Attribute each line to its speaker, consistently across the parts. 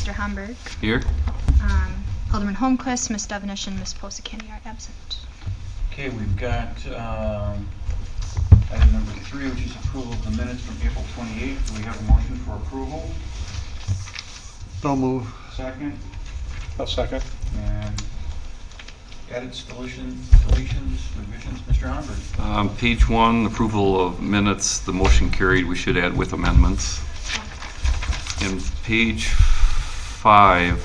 Speaker 1: Mr. Hamburg.
Speaker 2: Here.
Speaker 1: Alderman Holmquist, Ms. Devenish, and Ms. Posakini are absent.
Speaker 3: Okay, we've got item number 3, which is approval of the minutes from April 28th. Do we have a motion for approval?
Speaker 4: So move.
Speaker 3: Second.
Speaker 4: A second.
Speaker 3: And edits, deletions, revisions. Mr. Hamburg.
Speaker 2: Page 1, approval of minutes. The motion carried. We should add with amendments. And page 5,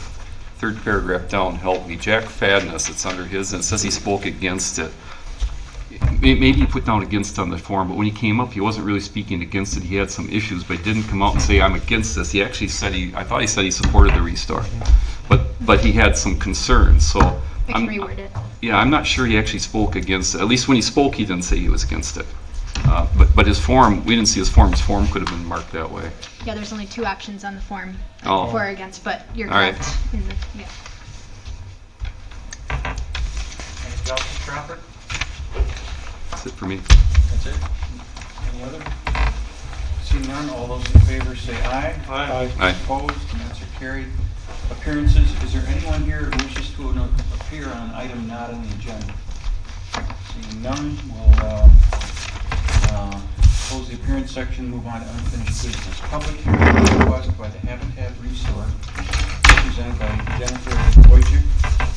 Speaker 2: third paragraph down, help me. Jack Fadness, it's under his, and it says he spoke against it. Maybe he put down against on the form, but when he came up, he wasn't really speaking against it. He had some issues, but didn't come out and say, I'm against this. He actually said I thought he said he supported the restore. But he had some concerns, so.
Speaker 1: I can reword it.
Speaker 2: Yeah, I'm not sure he actually spoke against it. At least when he spoke, he didn't say he was against it. But his form, we didn't see his form. His form could have been marked that way.
Speaker 1: Yeah, there's only 2 options on the form,
Speaker 2: Oh.
Speaker 1: for or against, but you're
Speaker 2: All right.
Speaker 1: correct. Yeah.
Speaker 3: Anything else, Mr. Hamburg?
Speaker 2: That's it for me.
Speaker 3: That's it? Any other? Seeing none, all those in favor say aye.
Speaker 4: Aye.
Speaker 2: Aye.
Speaker 3: Opposed, minutes are carried. Appearances, is there anyone here who wishes to appear on an item not on the agenda? Seeing none, we'll close the appearance section, move on to unfinished business. Public hearing request by the Habitat Restore, represented by Jennifer Wojcik,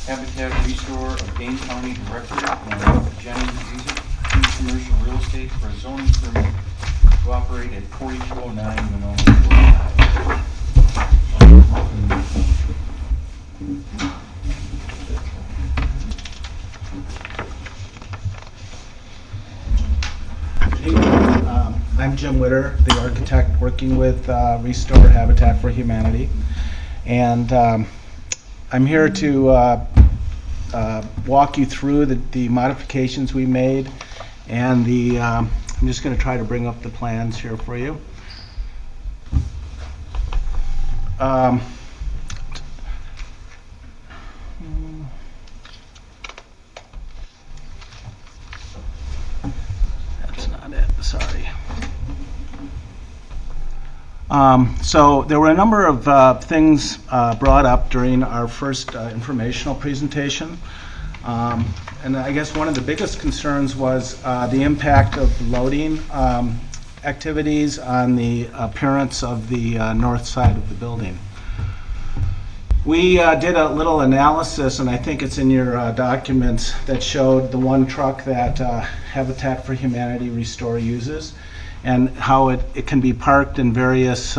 Speaker 3: Habitat Restore of Dane County Director, and Jenny Zizek, commercial real estate for a zoning permit to operate at 4209 Monona Drive.
Speaker 5: I'm Jim Witter, the architect working with Restore Habitat for Humanity, and I'm here to walk you through the modifications we made, and I'm just going to try to bring up the plans here for you. That's not it, sorry. So there were a number of things brought up during our first informational presentation. And I guess one of the biggest concerns was the impact of loading activities on the appearance of the north side of the building. We did a little analysis, and I think it's in your documents, that showed the one truck that Habitat for Humanity Restore uses, and how it can be parked in various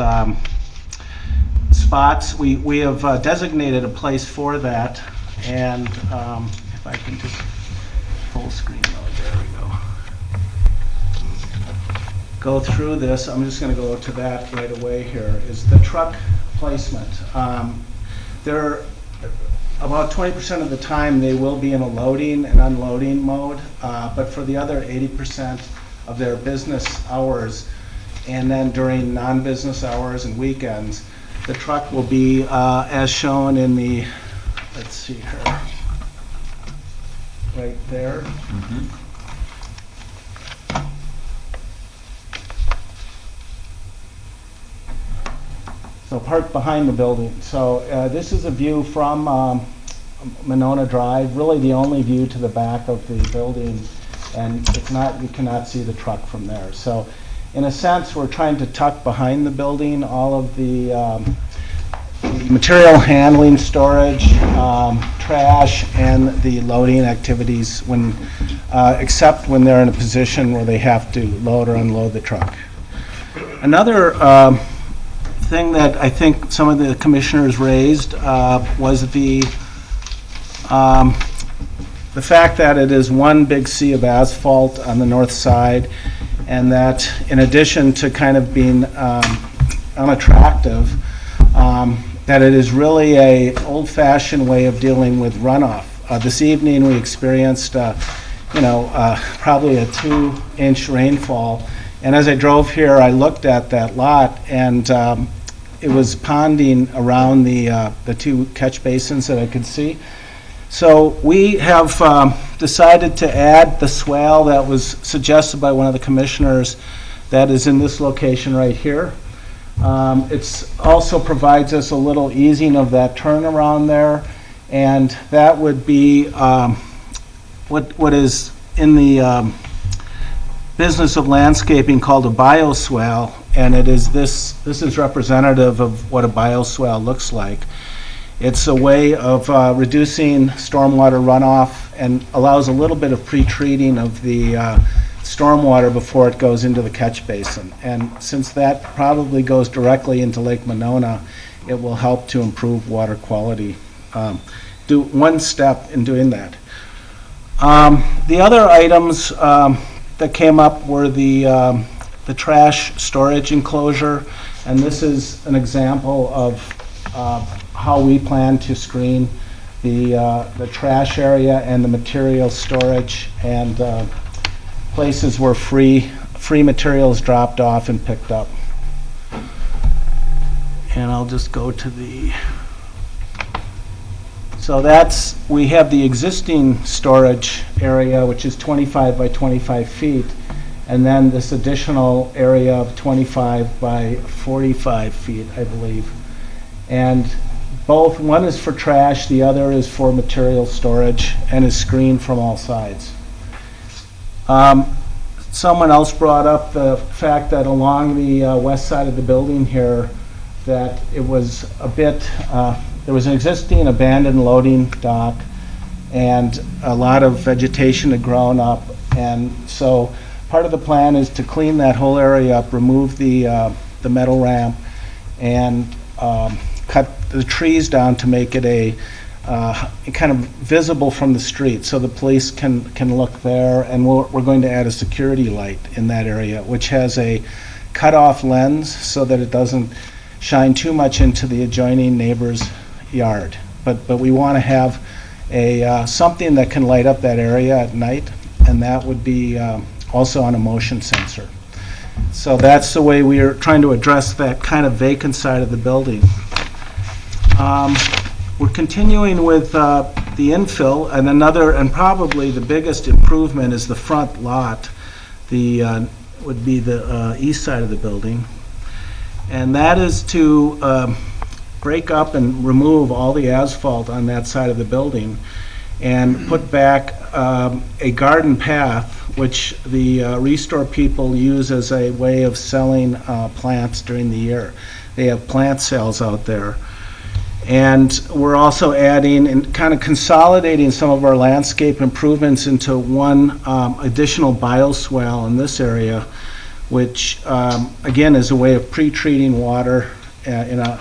Speaker 5: spots. We have designated a place for that, and if I can just full screen mode, there we go. Go through this. I'm just going to go to that right away here, is the truck placement. They're about 20% of the time they will be in a loading and unloading mode, but for the other 80% of their business hours, and then during non-business hours and weekends, the truck will be as shown in the, let's see here, right there. So parked behind the building. So this is a view from Monona Drive, really the only view to the back of the building, and it's not, you cannot see the truck from there. So in a sense, we're trying to tuck behind the building all of the material handling, storage, trash, and the loading activities, when except when they're in a position where they have to load or unload the truck. Another thing that I think some of the commissioners raised was the fact that it is one big sea of asphalt on the north side, and that in addition to kind of being unattractive, that it is really a old-fashioned way of dealing with runoff. This evening we experienced probably a 2-inch rainfall, and as I drove here I looked at that lot, and it was ponding around the 2 catch basins that I could see. So we have decided to add the swale that was suggested by one of the commissioners, that is in this location right here. It's also provides us a little easing of that turnaround there, and that would be what is in the business of landscaping called a bioswale, and it is this is representative of what a bioswale looks like. It's a way of reducing stormwater runoff and allows a little bit of pre-treating of the stormwater before it goes into the catch basin. And since that probably goes directly into Lake Monona, it will help to improve water quality. Do one step in doing that. The other items that came up were the trash storage enclosure, and this is an example of how we plan to screen the trash area and the material storage and places where free materials dropped off and picked up. And I'll just go to the, so we have the existing storage area, which is 25 by 25 feet, and then this additional area of 25 by 45 feet, I believe. And both, one is for trash, the other is for material storage, and is screened from all sides. Someone else brought up the fact that along the west side of the building here, that it was a bit, there was an existing abandoned loading dock, and a lot of vegetation had grown up, and so part of the plan is to clean that whole area up, remove the metal ramp, and cut the trees down to make it a kind of visible from the street, so the police can look there, and we're going to add a security light in that area, which has a cut-off lens so that it doesn't shine too much into the adjoining neighbor's yard. But we want to have something that can light up that area at night, and that would be also on a motion sensor. So that's the way we are trying to address that kind of vacant side of the building. We're continuing with the infill, and probably the biggest improvement is the front lot. Would be the east side of the building, and that is to break up and remove all the asphalt on that side of the building and put back a garden path, which the Restore people use as a way of selling plants during the year. They have plant sales out there. And we're also adding and kind of consolidating some of our landscape improvements into one additional bioswale in this area, which again is a way of pre-treating water in a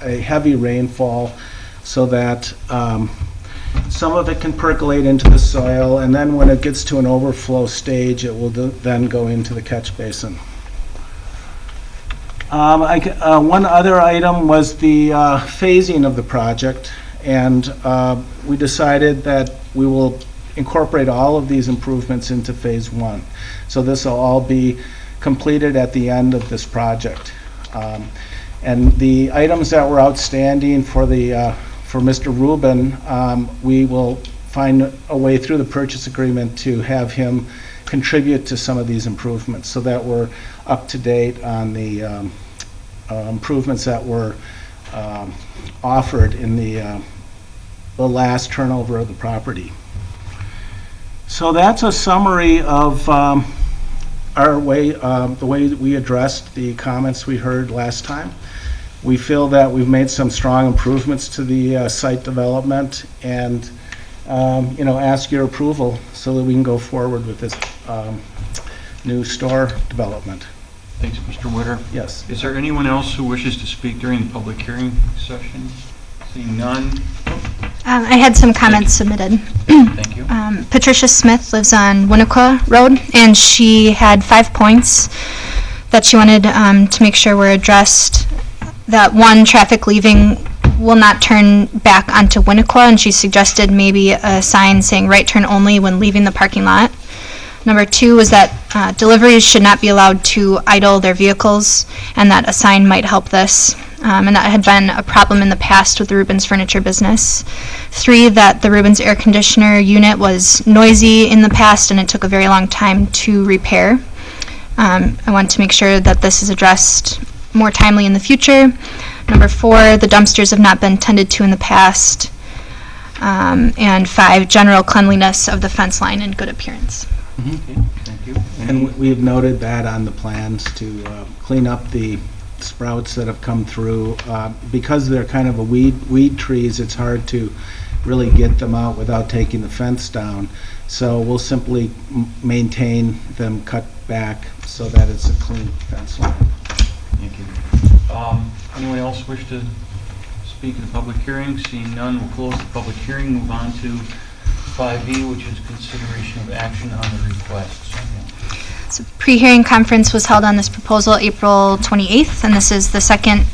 Speaker 5: heavy rainfall, so that some of it can percolate into the soil, and then when it gets to an overflow stage, it will then go into the catch basin. One other item was the phasing of the project, and we decided that we will incorporate all of these improvements into phase one. So this will all be completed at the end of this project. And the items that were outstanding for Mr. Rubin, we will find a way through the purchase agreement to have him contribute to some of these improvements, so that we're up to date on the improvements that were offered in the last turnover of the property. So that's a summary of the way we addressed the comments we heard last time. We feel that we've made some strong improvements to the site development, and ask your approval so that we can go forward with this new store development.
Speaker 3: Thanks, Mr. Witter.
Speaker 5: Yes.
Speaker 3: Is there anyone else who wishes to speak during the public hearing session? Seeing none,
Speaker 1: I had some comments submitted.
Speaker 3: thank you.
Speaker 1: Patricia Smith lives on Winnequa Road, and she had 5 points that she wanted to make sure were addressed. That one, traffic leaving will not turn back onto Winnequa, and she suggested maybe a sign saying right turn only when leaving the parking lot. Number 2 was that deliveries should not be allowed to idle their vehicles, and that a sign might help this. And that had been a problem in the past with the Rubens Furniture business. 3, that the Rubens air conditioner unit was noisy in the past and it took a very long time to repair. I want to make sure that this is addressed more timely in the future. Number 4, the dumpsters have not been tended to in the past. And 5, general cleanliness of the fence line and good appearance.
Speaker 3: Okay, thank you.
Speaker 5: And we have noted that on the plans to clean up the sprouts that have come through. Because they're kind of a weed trees, it's hard to really get them out without taking the fence down. So we'll simply maintain them cut back so that it's a clean fence line.
Speaker 3: Thank you. Anyone else wish to speak in the public hearing? Seeing none, we'll close the public hearing, move on to 5E, which is consideration of action on the request. Sonia.
Speaker 1: So pre-hearing conference was held on this proposal April 28th, and this is the second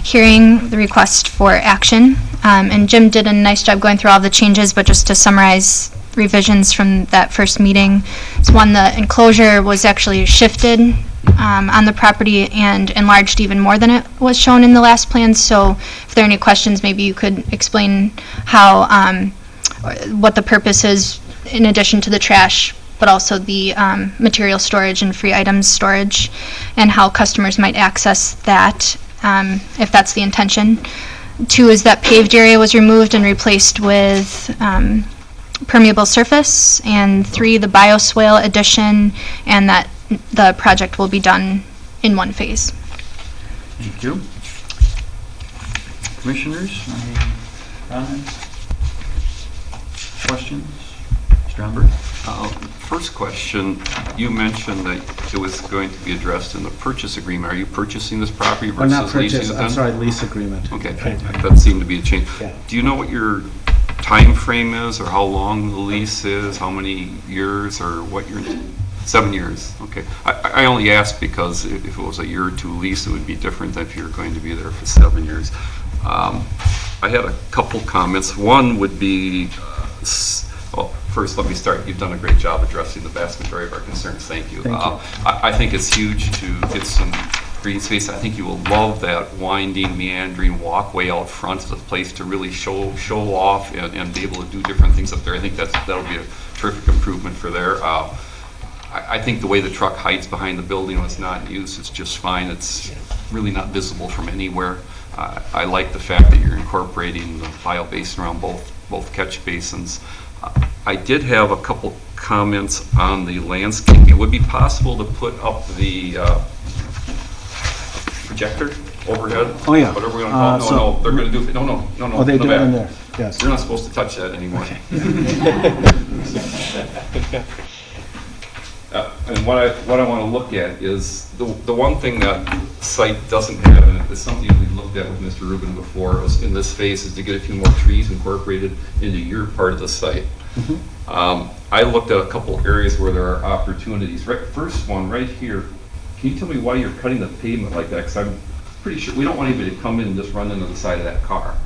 Speaker 1: hearing, the request for action. And Jim did a nice job going through all the changes, but just to summarize revisions from that first meeting. So one, the enclosure was actually shifted on the property and enlarged even more than it was shown in the last plan. So if there are any questions, maybe you could explain how, what the purpose is in addition to the trash, but also the material storage and free items storage, and how customers might access that if that's the intention. 2 is that paved area was removed and replaced with permeable surface. And 3, the bioswale addition, and that the project will be done in one phase.
Speaker 3: Thank you. Commissioners, any comments? Questions? Mr. Humber?
Speaker 2: First question, you mentioned that it was going to be addressed in the purchase agreement. Are you purchasing this property
Speaker 5: Or not
Speaker 2: versus leasing
Speaker 5: purchase,
Speaker 2: it
Speaker 5: I'm
Speaker 2: then?
Speaker 5: sorry, lease agreement.
Speaker 2: Okay, that seemed to be a change.
Speaker 5: Yeah.
Speaker 2: Do you know what your time frame is, or how long the lease is, how many years, or what your, 7 years? Okay. I only ask because if it was a year or 2 lease, it would be different than if you're going to be there for 7 years. I had a couple comments. One would be, well, first let me start. You've done a great job addressing the vast majority of our concerns. Thank you.
Speaker 5: Thank you.
Speaker 2: I think it's huge to get some green space. I think you will love that winding, meandering walkway out front as a place to really show off and be able to do different things up there. I think that'll be a terrific improvement for there. I think the way the truck hides behind the building when it's not in use is just fine. It's really not visible from anywhere. I like the fact that you're incorporating the bio basin around both catch basins. I did have a couple comments on the landscaping. It would be possible to put up the projector overhead?
Speaker 5: Oh, yeah.
Speaker 2: Whatever we're going to call it. No, they're going to do it. No.
Speaker 5: Oh, they
Speaker 2: in the
Speaker 5: do it in
Speaker 2: back.
Speaker 5: there, yes.
Speaker 2: You're not supposed to touch that anymore. And what I want to look at is the one thing that site doesn't have, and it's something we looked at with Mr. Rubin before, was in this phase is to get a few more trees incorporated into your part of the site.
Speaker 5: Mm-hmm.
Speaker 2: I looked at a couple areas where there are opportunities. First one right here. Can you tell me why you're cutting the pavement like that? Because I'm pretty sure we don't want anybody to come in and just run into the side of that car.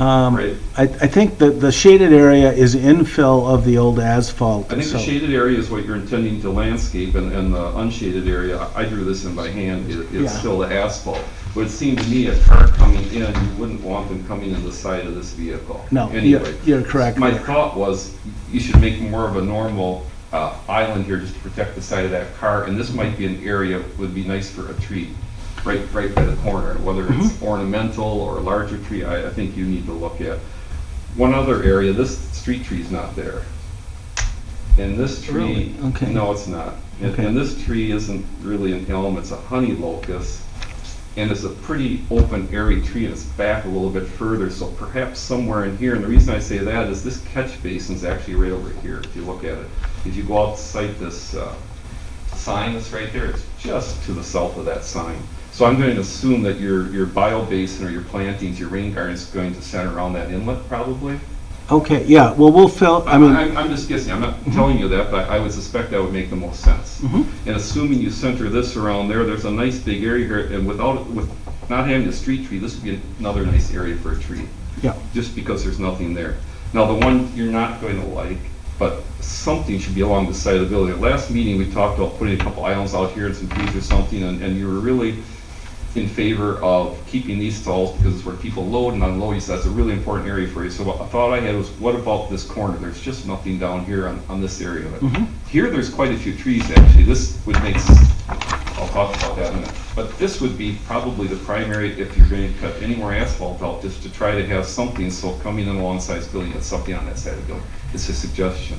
Speaker 2: Right.
Speaker 5: I think that the shaded area is infill of the old asphalt.
Speaker 2: I think the shaded area is what you're intending to landscape, and the unshaded area, I drew this in by hand, it's still the asphalt. But it seemed to me a car coming in, you wouldn't want them coming in the side of this vehicle.
Speaker 5: No,
Speaker 2: anyway,
Speaker 5: you're correct.
Speaker 2: My thought was you should make more of a normal island here just to protect the side of that car, and this might be an area that would be nice for a tree. Right by the corner, whether it's ornamental or a larger tree, I think you need to look at. One other area, this street tree is not there. And this tree,
Speaker 5: Really? Okay.
Speaker 2: no, it's not. And this tree isn't really an elm, it's a honey locust. And it's a pretty open, airy tree, and it's back a little bit further, so perhaps somewhere in here. And the reason I say that is this catch basin is actually right over here, if you look at it. If you go outside this sign that's right there, it's just to the south of that sign. So I'm going to assume that your bio basin or your plantings, your rain garden is going to center around that inlet probably?
Speaker 5: Okay, yeah, well, we'll fill,
Speaker 2: I'm just guessing, I'm not telling you that, but I would suspect that would make the most sense. And assuming you center this around there, there's a nice big area here, and with not having a street tree, this would be another nice area for a tree.
Speaker 5: Yeah.
Speaker 2: Just because there's nothing there. Now, the one you're not going to like, but something should be along the side of the building. At last meeting, we talked about putting a couple islands out here and some trees or something, and you were really in favor of keeping these stalls because it's where people load and unload. So that's a really important area for you. So what I thought I had was, what about this corner? There's just nothing down here on this area of it. Here, there's quite a few trees actually. This would make talk about that in a minute. But this would be probably the primary, if you're going to cut any more asphalt out, just to try to have something, so coming in alongside this building, it's something on that side of the building. It's a suggestion.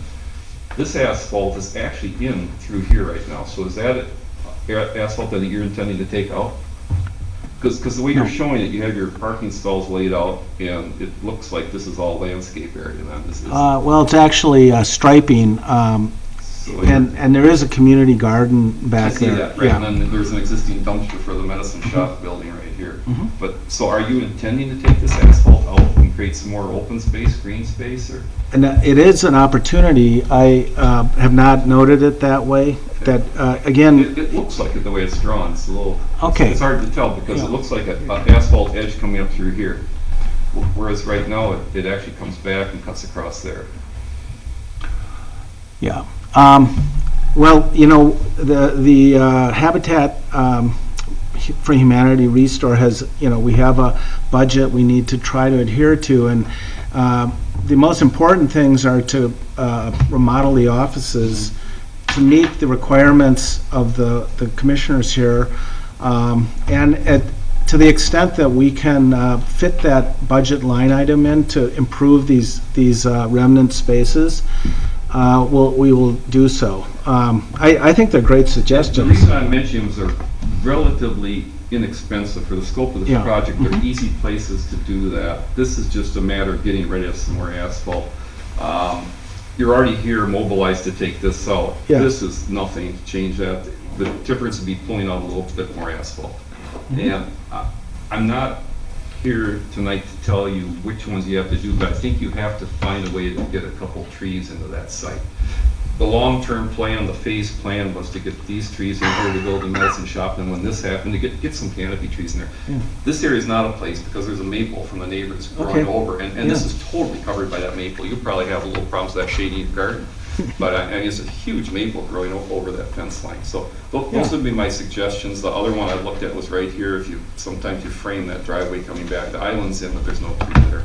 Speaker 2: This asphalt is actually in through here right now, so is that asphalt that you're intending to take out? Because the way you're showing it, you have your parking stalls laid out, and it looks like this is all landscape area then.
Speaker 5: Well, it's actually striping,
Speaker 2: So
Speaker 5: and there is a community garden back
Speaker 2: I see
Speaker 5: there.
Speaker 2: that, right,
Speaker 5: Yeah.
Speaker 2: and then there's an existing dumpster for the medicine shop building right here. But, so are you intending to take this asphalt out and create some more open space, green space, or?
Speaker 5: And it is an opportunity. I have not noted it that way. That, again,
Speaker 2: It looks like it the way it's drawn, it's a little,
Speaker 5: Okay.
Speaker 2: it's hard to tell because
Speaker 5: Yeah.
Speaker 2: it looks like an asphalt edge coming up through here. Whereas right now, it actually comes back and cuts across there.
Speaker 5: yeah. Well, you know, the Habitat for Humanity Restore has, you know, we have a budget we need to try to adhere to, and the most important things are to remodel the offices to meet the requirements of the commissioners here, and to the extent that we can fit that budget line item in to improve these remnant spaces, we will do so. I think they're great
Speaker 2: The
Speaker 5: suggestions.
Speaker 2: reason I'm mentioning them is they're relatively inexpensive for the scope of this
Speaker 5: Yeah.
Speaker 2: project. They're easy places to do that. This is just a matter of getting rid of some more asphalt. You're already here mobilized to take this out.
Speaker 5: Yeah.
Speaker 2: This is nothing to change that. The difference would be pulling out a little bit more asphalt. And I'm not here tonight to tell you which ones you have to do, but I think you have to find a way to get a couple trees into that site. The long-term plan, the phase plan, was to get these trees in here to build a medicine shop, and when this happened, to get some canopy trees in there.
Speaker 5: Yeah.
Speaker 2: This area is not a place because there's a maple from the neighbors growing
Speaker 5: Okay.
Speaker 2: over, and this
Speaker 5: Yeah.
Speaker 2: is totally covered by that maple. You probably have a little problems with that shady in your garden, but I mean, it's a huge maple growing over that fence line. So those
Speaker 5: Yeah.
Speaker 2: would be my suggestions. The other one I looked at was right here. If you, sometimes you frame that driveway coming back, the island's in, but there's no tree there.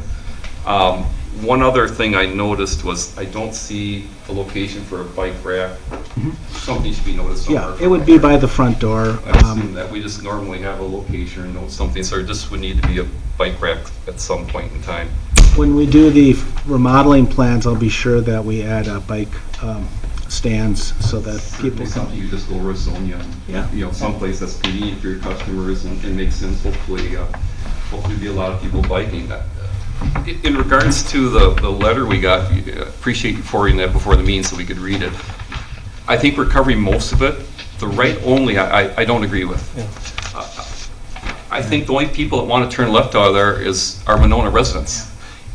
Speaker 2: One other thing I noticed was I don't see a location for a bike rack. Something should be noticed somewhere.
Speaker 5: Yeah,
Speaker 2: for
Speaker 5: it would
Speaker 2: a
Speaker 5: be
Speaker 2: bike
Speaker 5: by
Speaker 2: rack.
Speaker 5: the front door.
Speaker 2: I assume that we just normally have a location or note something, so this would need to be a bike rack at some point in time.
Speaker 5: When we do the remodeling plans, I'll be sure that we add bike stands so that people
Speaker 2: Certainly
Speaker 5: can.
Speaker 2: something you just go over with Sonia,
Speaker 5: Yeah.
Speaker 2: you know, someplace that's convenient for your customers and makes sense, hopefully be a lot of people biking. In regards to the letter we got, appreciate you forwarding that before the meeting so we could read it. I think we're covering most of it. The right only, I don't agree with. I think the only people that want to turn left out of there is our Monona residents.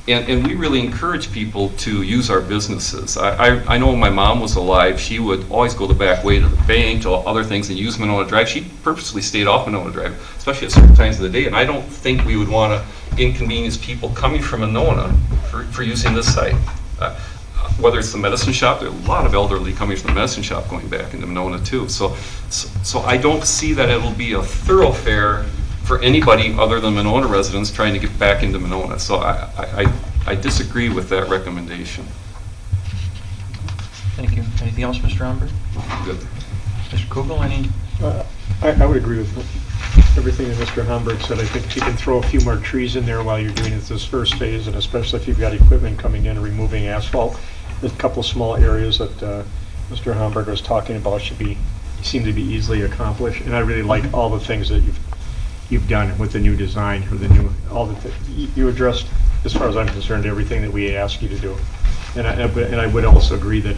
Speaker 2: And we really encourage people to use our businesses. I know when my mom was alive, she would always go the back way to the bank, to other things, and use Monona Drive. She purposely stayed off Monona Drive, especially at certain times of the day, and I don't think we would want to inconvenience people coming from Monona for using this site. Whether it's the medicine shop, there are a lot of elderly coming from the medicine shop going back into Monona too. So I don't see that it'll be a thoroughfare for anybody other than Monona residents trying to get back into Monona. So I disagree with that recommendation.
Speaker 3: Thank you. Anything else, Mr. Omberg?
Speaker 2: Good.
Speaker 3: Mr. Kugel, any?
Speaker 4: I would agree with everything that Mr. Homburg said. I think you can throw a few more trees in there while you're doing this first phase, and especially if you've got equipment coming in and removing asphalt. There's a couple small areas that Mr. Homburg was talking about seem to be easily accomplished, and I really like all the things that you've done with the new design, or you addressed, as far as I'm concerned, everything that we asked you to do. And I would also agree that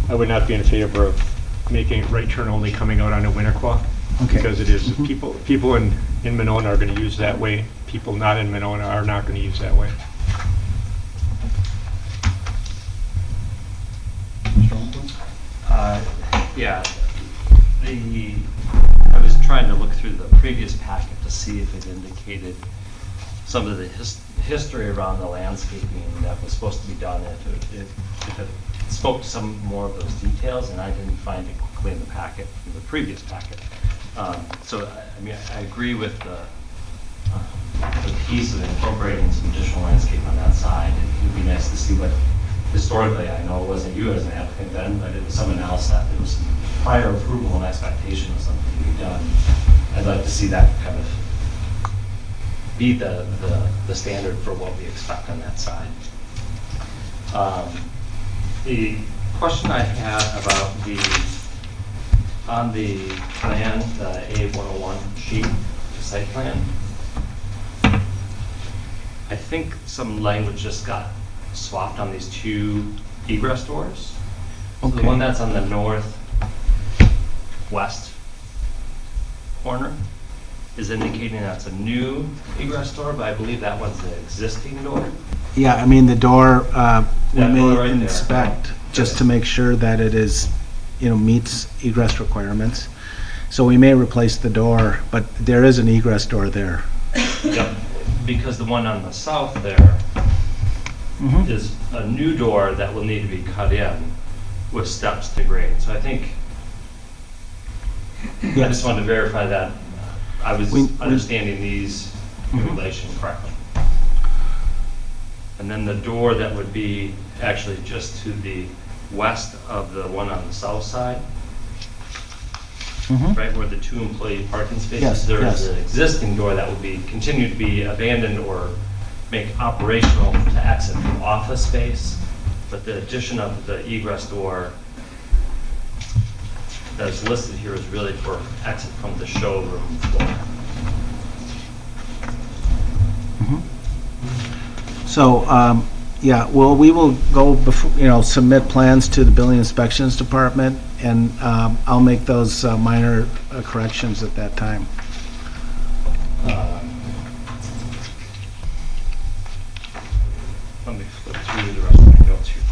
Speaker 4: I would not be in favor of making it right turn only coming out onto Winnequa.
Speaker 5: Okay.
Speaker 4: Because it is, people in Monona are going to use that way. People not in Monona are not going to use that way.
Speaker 6: Yeah, I was trying to look through the previous packet to see if it indicated some of the history around the landscaping that was supposed to be done, if it spoke to some more of those details, and I didn't find it quickly in the packet, in the previous packet. So, I mean, I agree with the piece of incorporating some additional landscape on that side. It would be nice to see what historically, I know it wasn't you as an applicant then, but it was someone else that there was some prior approval and expectation of something to be done. I'd like to see that kind of be the standard for what we expect on that side. The question I had about on the plan, the A101 sheet, the site plan, I think some language just got swapped on these two egress doors. So the
Speaker 5: Okay.
Speaker 6: one that's on the northwest corner is indicating that's a new egress door, but I believe that one's the existing door.
Speaker 5: Yeah, I mean, the door, we
Speaker 6: That door
Speaker 5: may
Speaker 6: right there.
Speaker 5: inspect just to make sure that it is, meets egress requirements. So we may replace the door, but there is an egress door there.
Speaker 6: Yep, because the one on the south there
Speaker 5: Mhm.
Speaker 6: is a new door that will need to be cut in with steps to grade. So I think, I
Speaker 5: Yes.
Speaker 6: just wanted to verify that I was
Speaker 5: We-
Speaker 6: understanding these in
Speaker 5: Mhm.
Speaker 6: relation correctly. And then the door that would be actually just to the west of the one on the south side,
Speaker 5: Mhm.
Speaker 6: right where the two employee parking spaces,
Speaker 5: Yes,
Speaker 6: there
Speaker 5: yes.
Speaker 6: is an existing door that will be, continue to be abandoned or make operational to exit from office space, but the addition of the egress door that is listed here is really for exit from the showroom floor.
Speaker 5: So, yeah, well, we will go before, submit plans to the building inspections department, and I'll make those minor corrections at that time.
Speaker 6: Let me flip through the rest of my notes here.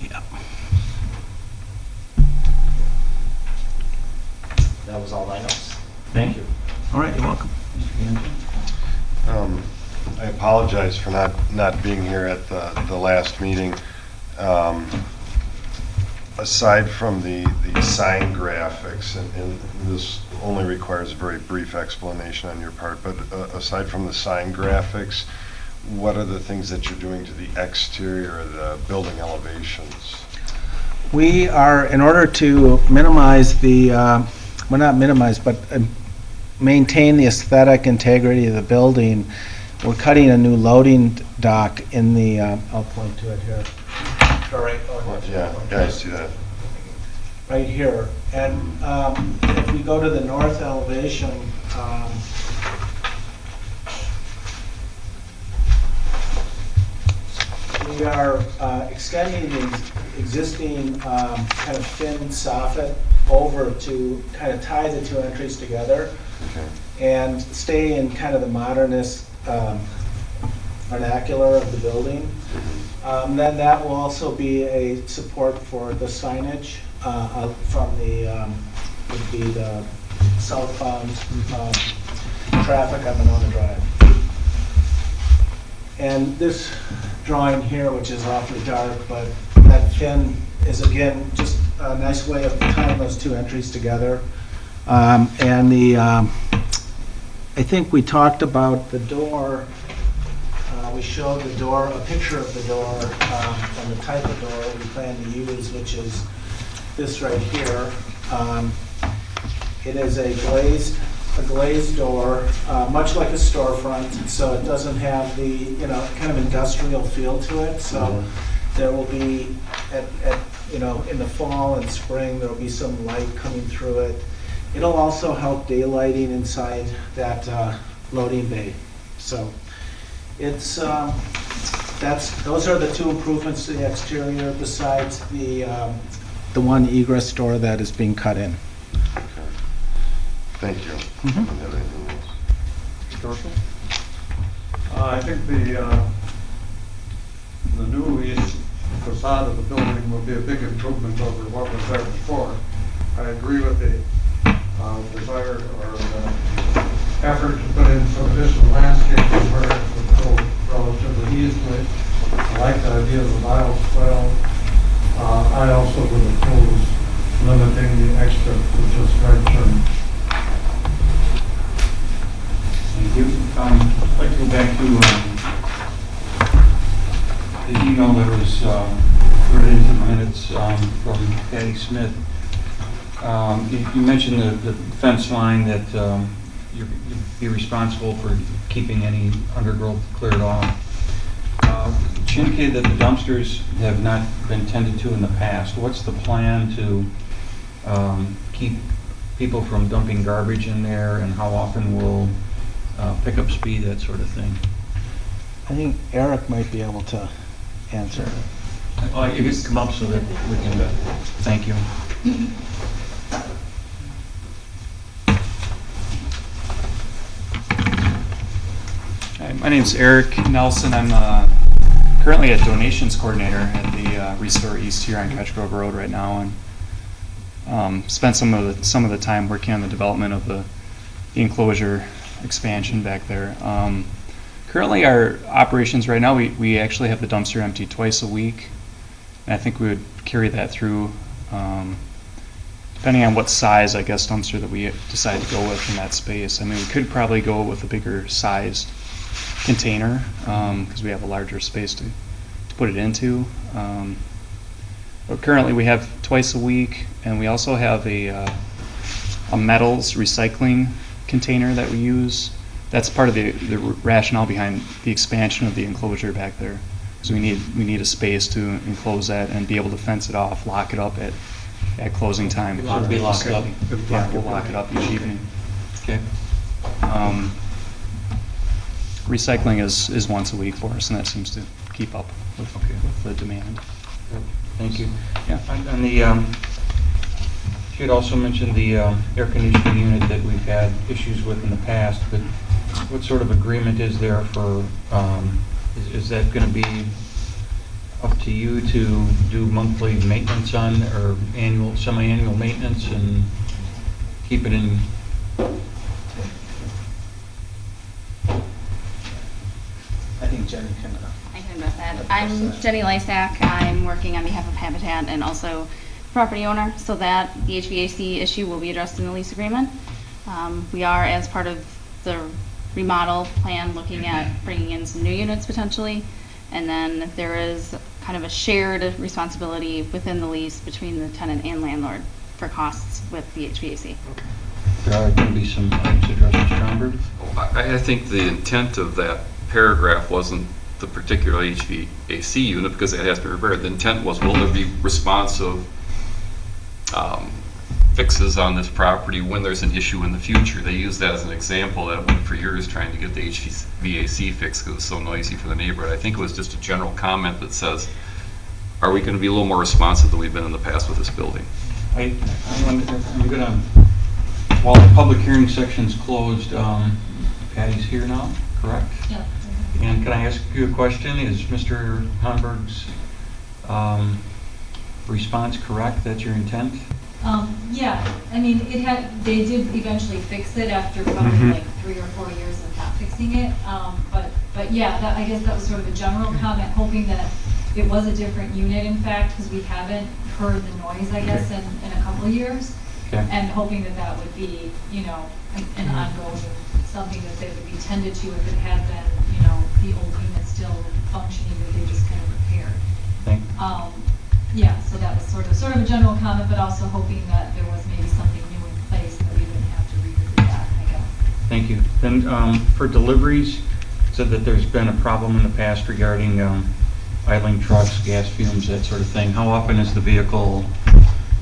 Speaker 5: Yeah.
Speaker 6: That was all my notes. Thank you.
Speaker 5: All right, you're welcome.
Speaker 7: I apologize for not being here at the last meeting. Aside from the sign graphics, and this only requires a very brief explanation on your part, but aside from the sign graphics, what are the things that you're doing to the exterior of the building elevations?
Speaker 5: We are, in order to minimize the, well, not minimize, but maintain the aesthetic integrity of the building, we're cutting a new loading dock in the, I'll point to it here. All right.
Speaker 7: Yeah, I see that.
Speaker 5: Right here. And if we go to the north elevation, we are extending the existing kind of thin soffit over to kind of tie the two entries together
Speaker 7: Okay.
Speaker 5: and stay in kind of the modernist vernacular of the building. Then that will also be a support for the signage from the, would be the southbound traffic on Monona Drive. And this drawing here, which is awfully dark, but that fin is again just a nice way of tying those two entries together. And the, I think we talked about the door. We showed the door, a picture of the door, and the type of door we plan to use, which is this right here. It is a glazed door, much like a storefront, so it doesn't have the, kind of industrial feel to it. So there will be, in the fall and spring, there will be some light coming through it. It'll also help daylighting inside that loading bay. So it's, those are the two improvements to the exterior besides the one egress door that is being cut in.
Speaker 7: Okay. Thank you. I don't have anything else.
Speaker 8: Dorfman? I think the new east facade of the building will be a big improvement over what was there before. I agree with the desire or the effort to put in some additional landscaping where it would go relatively easily. I like the idea of the aisle swell. I also would oppose limiting the extra to just right turn.
Speaker 3: Thank you. I'd like to go back to the email that was put into the minutes from Patty Smith. You mentioned the fence line that you'd be responsible for keeping any undergrowth cleared off. She indicated that the dumpsters have not been tended to in the past. What's the plan to keep people from dumping garbage in there, and how often will pickup speed, that sort of thing?
Speaker 5: I think Eric might be able to answer.
Speaker 3: You can come up so that we can, thank you.
Speaker 9: Hi, my name's Eric Nelson. I'm currently a donations coordinator at the Restore East here on Ketch Grove Road right now, and spent some of the time working on the development of the enclosure expansion back there. Currently, our operations right now, we actually have the dumpster emptied twice a week, and I think we would carry that through, depending on what size, I guess, dumpster that we decide to go with in that space. I mean, we could probably go with a bigger sized container because we have a larger space to put it into. But currently, we have twice a week, and we also have a metals recycling container that we use. That's part of the rationale behind the expansion of the enclosure back there. So we need a space to enclose that and be able to fence it off, lock it up at closing time.
Speaker 3: We lock it up.
Speaker 9: Yeah, we'll lock it up each evening.
Speaker 3: Okay.
Speaker 9: Recycling is once a week for us, and that seems to keep up with the demand.
Speaker 3: Thank you.
Speaker 9: Yeah.
Speaker 3: On the, she had also mentioned the air conditioning unit that we've had issues with in the past, but what sort of agreement is there for, is that going to be up to you to do monthly maintenance on, or annual, semi-annual maintenance, and keep it in?
Speaker 5: I think Jenny can.
Speaker 10: I can address that. I'm Jenny Lysak. I'm working on behalf of Habitat and also property owner, so that the HVAC issue will be addressed in the lease agreement. We are, as part of the remodel plan, looking at bringing in some new units potentially, and then there is kind of a shared responsibility within the lease between the tenant and landlord for costs with the HVAC.
Speaker 3: There are going to be some items addressed, Mr. Homburg.
Speaker 2: I think the intent of that paragraph wasn't the particular HVAC unit, because it has to be repaired. The intent was, will there be responsive fixes on this property when there's an issue in the future? They use that as an example that went for years trying to get the HVAC fixed because it was so noisy for the neighborhood. I think it was just a general comment that says, are we going to be a little more responsive than we've been in the past with this building?
Speaker 3: I'm going to, while the public hearing section's closed, Patty's here now, correct?
Speaker 11: Yeah.
Speaker 3: And can I ask you a question? Is Mr. Homburg's response correct? That's your intent?
Speaker 11: Yeah, I mean, they did eventually fix it after probably like 3 or 4 years of not fixing it. But yeah, I guess that was sort of a general comment, hoping that it was a different unit, in fact, because we haven't heard the noise, I guess, in a couple of years.
Speaker 3: Okay.
Speaker 11: And hoping that that would be, an ongoing, something that they would be tended to if it had been, the old unit still functioning, that they just kind of repaired.
Speaker 3: Thank you.
Speaker 11: Yeah, so that was sort of a general comment, but also hoping that there was maybe something new in place that we wouldn't have to revisit that, I guess.
Speaker 3: Thank you. Then for deliveries, said that there's been a problem in the past regarding idling trucks, gas fumes, that sort of thing. How often is the vehicle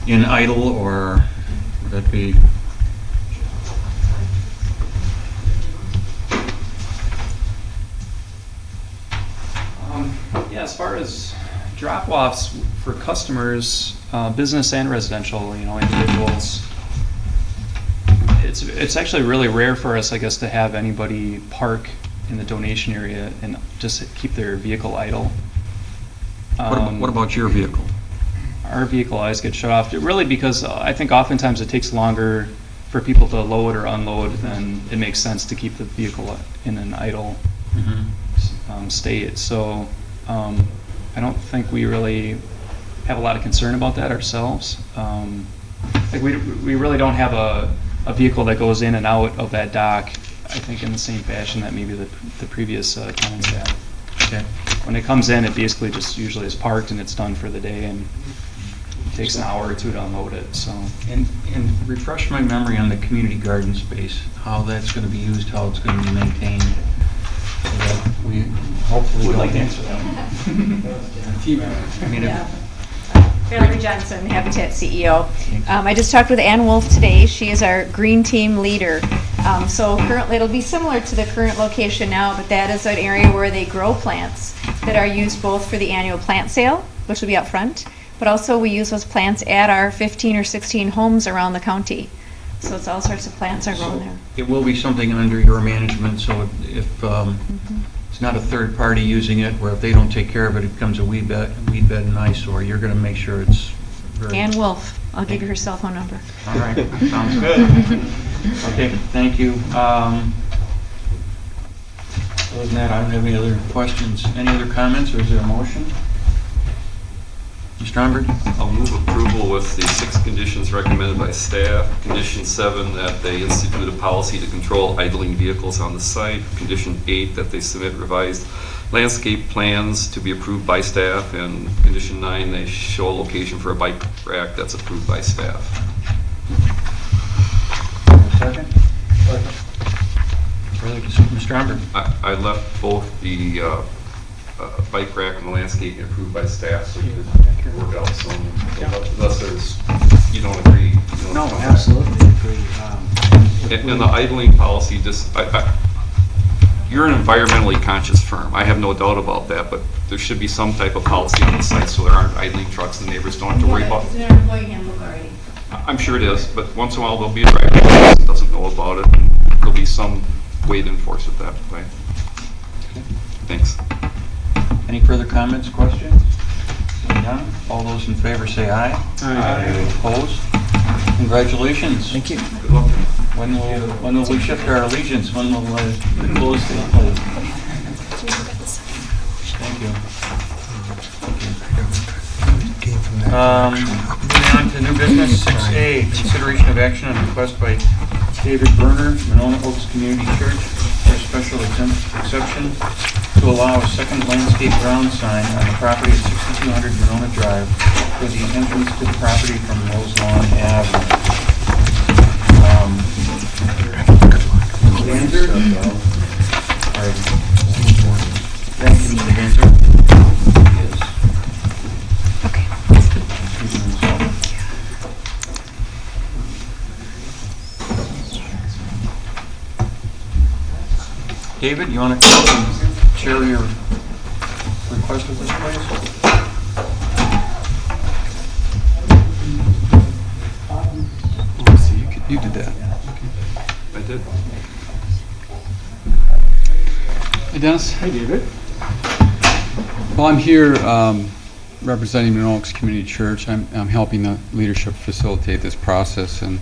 Speaker 3: in idle, or would that be?
Speaker 9: Yeah, as far as drop-offs for customers, business and residential, individuals, it's actually really rare for us, I guess, to have anybody park in the donation area and just keep their vehicle idle.
Speaker 3: What about your vehicle?
Speaker 9: Our vehicle always gets shut off, really, because I think oftentimes it takes longer for people to load or unload than it makes sense to keep the vehicle in an idle state. So I don't think we really have a lot of concern about that ourselves. Like we really don't have a vehicle that goes in and out of that dock, I think in the same fashion that maybe the previous tenants had.
Speaker 3: Okay.
Speaker 9: When it comes in, it basically just usually is parked and it's done for the day, and it takes an hour or two to unload it, so.
Speaker 3: And refresh my memory on the community garden space, how that's going to be used, how it's going to be maintained. So that we hopefully
Speaker 9: Would
Speaker 3: don't-
Speaker 9: like to answer that one.
Speaker 3: I mean,
Speaker 12: Yeah. Valerie Johnson, Habitat CEO. I just talked with Ann Wolf today. She is our green team leader. So currently, it'll be similar to the current location now, but that is an area where they grow plants that are used both for the annual plant sale, which will be up front, but also we use those plants at our 15 or 16 homes around the county. So it's all sorts of plants are grown there.
Speaker 3: it will be something under your management, so if it's not a third party using it, where if they don't take care of it, it becomes a weed bed and eyesore, you're going to make sure it's very...
Speaker 12: Ann Wolf, I'll give you her cell phone number.
Speaker 3: All right, sounds good. Okay, thank you. Other than that, I don't have any other questions. Any other comments, or is there a motion? Mr. Stromberg?
Speaker 2: I'll move approval with the 6 conditions recommended by staff. Condition 7, that they institute a policy to control idling vehicles on the site. Condition 8, that they submit revised landscape plans to be approved by staff. And condition 9, they show a location for a bike rack that's approved by staff.
Speaker 3: Second? Further discussion, Mr. Stromberg?
Speaker 2: I left both the bike rack and the landscaping approved by staff, so you could work out some, unless there's, you don't agree. You
Speaker 5: No,
Speaker 2: don't-
Speaker 5: absolutely agree.
Speaker 2: And the idling policy, just, you're an environmentally conscious firm. I have no doubt about that, but there should be some type of policy on the site so there aren't idling trucks and neighbors don't have to worry about.
Speaker 12: It's in our employee handbook already.
Speaker 2: I'm sure it is, but once in a while there'll be a driver that doesn't know about it. And there'll be some way to enforce it that way. Thanks.
Speaker 3: Any further comments, questions? Seeing none, all those in favor say aye. Aye. Opposed? Congratulations.
Speaker 5: Thank you.
Speaker 2: Good luck.
Speaker 3: When will we shift our allegiance? When will the close take place? Thank you. Moving on to new business, 6A, consideration of action on request by David Berner, Monona Oaks Community Church, for a special exception to allow a second landscape ground sign on the property at 6200 Monona Drive for the entrance to the property from Rose Lawn Avenue. Danzer? All right. Thank you, Mr. Danzer. David, you want to come and share your request with us, please?
Speaker 2: You did that. I did.
Speaker 13: Hey, Dennis.
Speaker 4: Hey, David.
Speaker 13: Well, I'm here representing Monona Oaks Community Church. I'm helping the leadership facilitate this process, and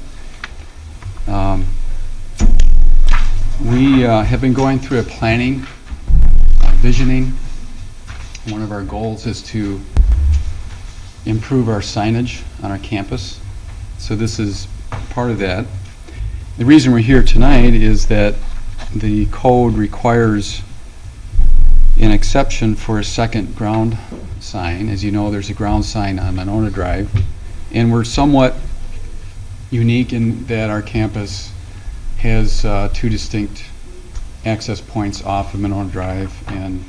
Speaker 13: we have been going through a planning, visioning. One of our goals is to improve our signage on our campus. So this is part of that. The reason we're here tonight is that the code requires an exception for a second ground sign. As you know, there's a ground sign on Monona Drive, and we're somewhat unique in that our campus has 2 distinct access points off of Monona Drive and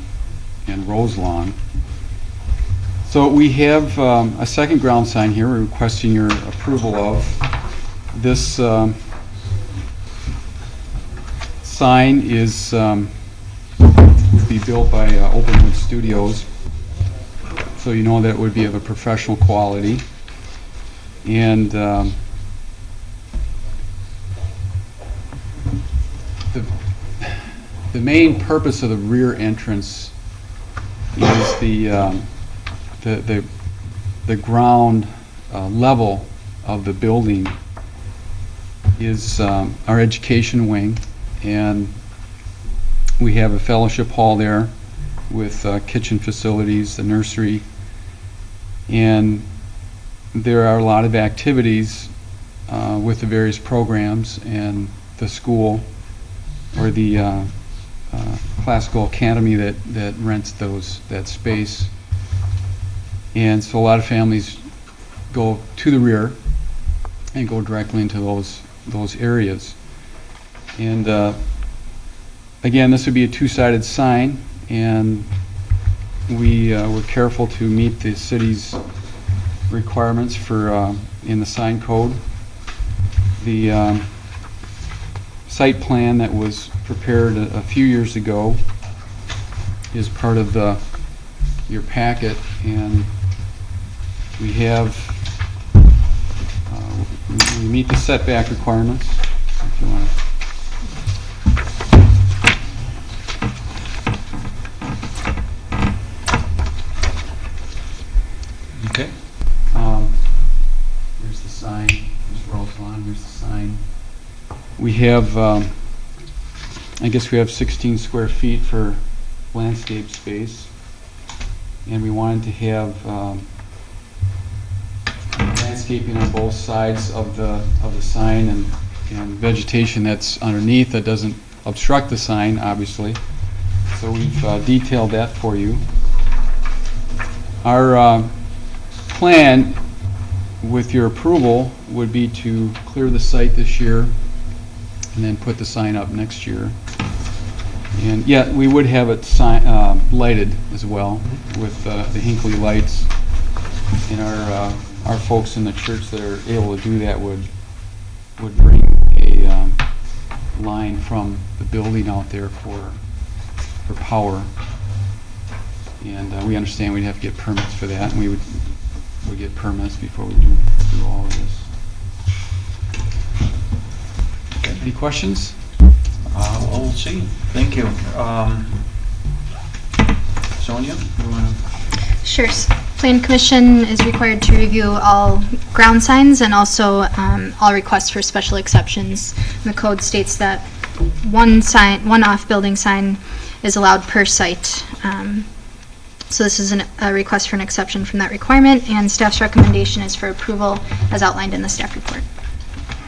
Speaker 13: Rose Lawn. So we have a second ground sign here we're requesting your approval of. This sign is would be built by Openwood Studios, so you know that it would be of a professional quality. And the main purpose of the rear entrance is the ground level of the building is our education wing, and we have a fellowship hall there with kitchen facilities, the nursery, and there are a lot of activities with the various programs and the school or the classical academy that rents that space. And so a lot of families go to the rear and go directly into those areas. And again, this would be a two-sided sign, and we were careful to meet the city's requirements for in the sign code. The site plan that was prepared a few years ago is part of your packet, and we have we meet the setback requirements. If you want to.
Speaker 3: Okay.
Speaker 13: Here's the sign. Here's Roselawn. Here's the sign. We have, I guess we have 16 square feet for landscape space, and we wanted to have landscaping on both sides of the sign and vegetation that's underneath that doesn't obstruct the sign, obviously. So we've detailed that for you. Our plan, with your approval, would be to clear the site this year and then put the sign up next year. And yeah, we would have it lighted as well with the Hinckley lights. And our folks in the church that are able to do that would bring a line from the building out there for power. And we understand we'd have to get permits for that, and we would get permits before we do all of this. Okay. Any questions?
Speaker 3: We'll see. Thank you. Sonia, you want to?
Speaker 1: Sure. Plan Commission is required to review all ground signs and also all requests for special exceptions. The code states that one off-building sign is allowed per site. So this is a request for an exception from that requirement, and staff's recommendation is for approval as outlined in the staff report.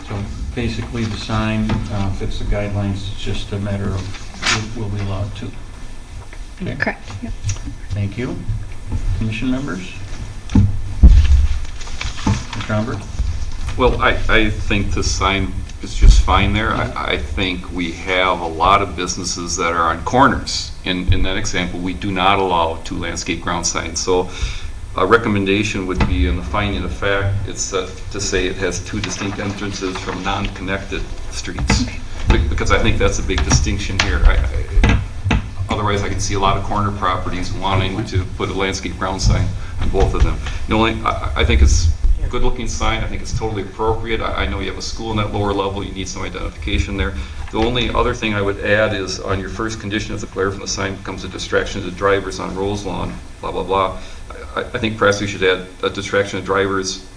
Speaker 3: So basically, the sign fits the guidelines. It's just a matter of will be allowed to. Okay.
Speaker 1: Correct. Yep.
Speaker 3: Thank you. Commission members? Mr. Humbert?
Speaker 2: Well, I think the sign is just fine there. I think we have a lot of businesses that are on corners. In that example, we do not allow two landscape ground signs. So a recommendation would be in the finding of fact, it's to say it has two distinct entrances from non-connected streets. Because I think that's a big distinction here. Otherwise, I can see a lot of corner properties wanting to put a landscape ground sign on both of them. I think it's a good-looking sign. I think it's totally appropriate. I know you have a school in that lower level. You need some identification there. The only other thing I would add is on your first condition, if the glare from the sign becomes a distraction to drivers on Roselawn, blah, blah, blah. I think perhaps we should add a distraction to drivers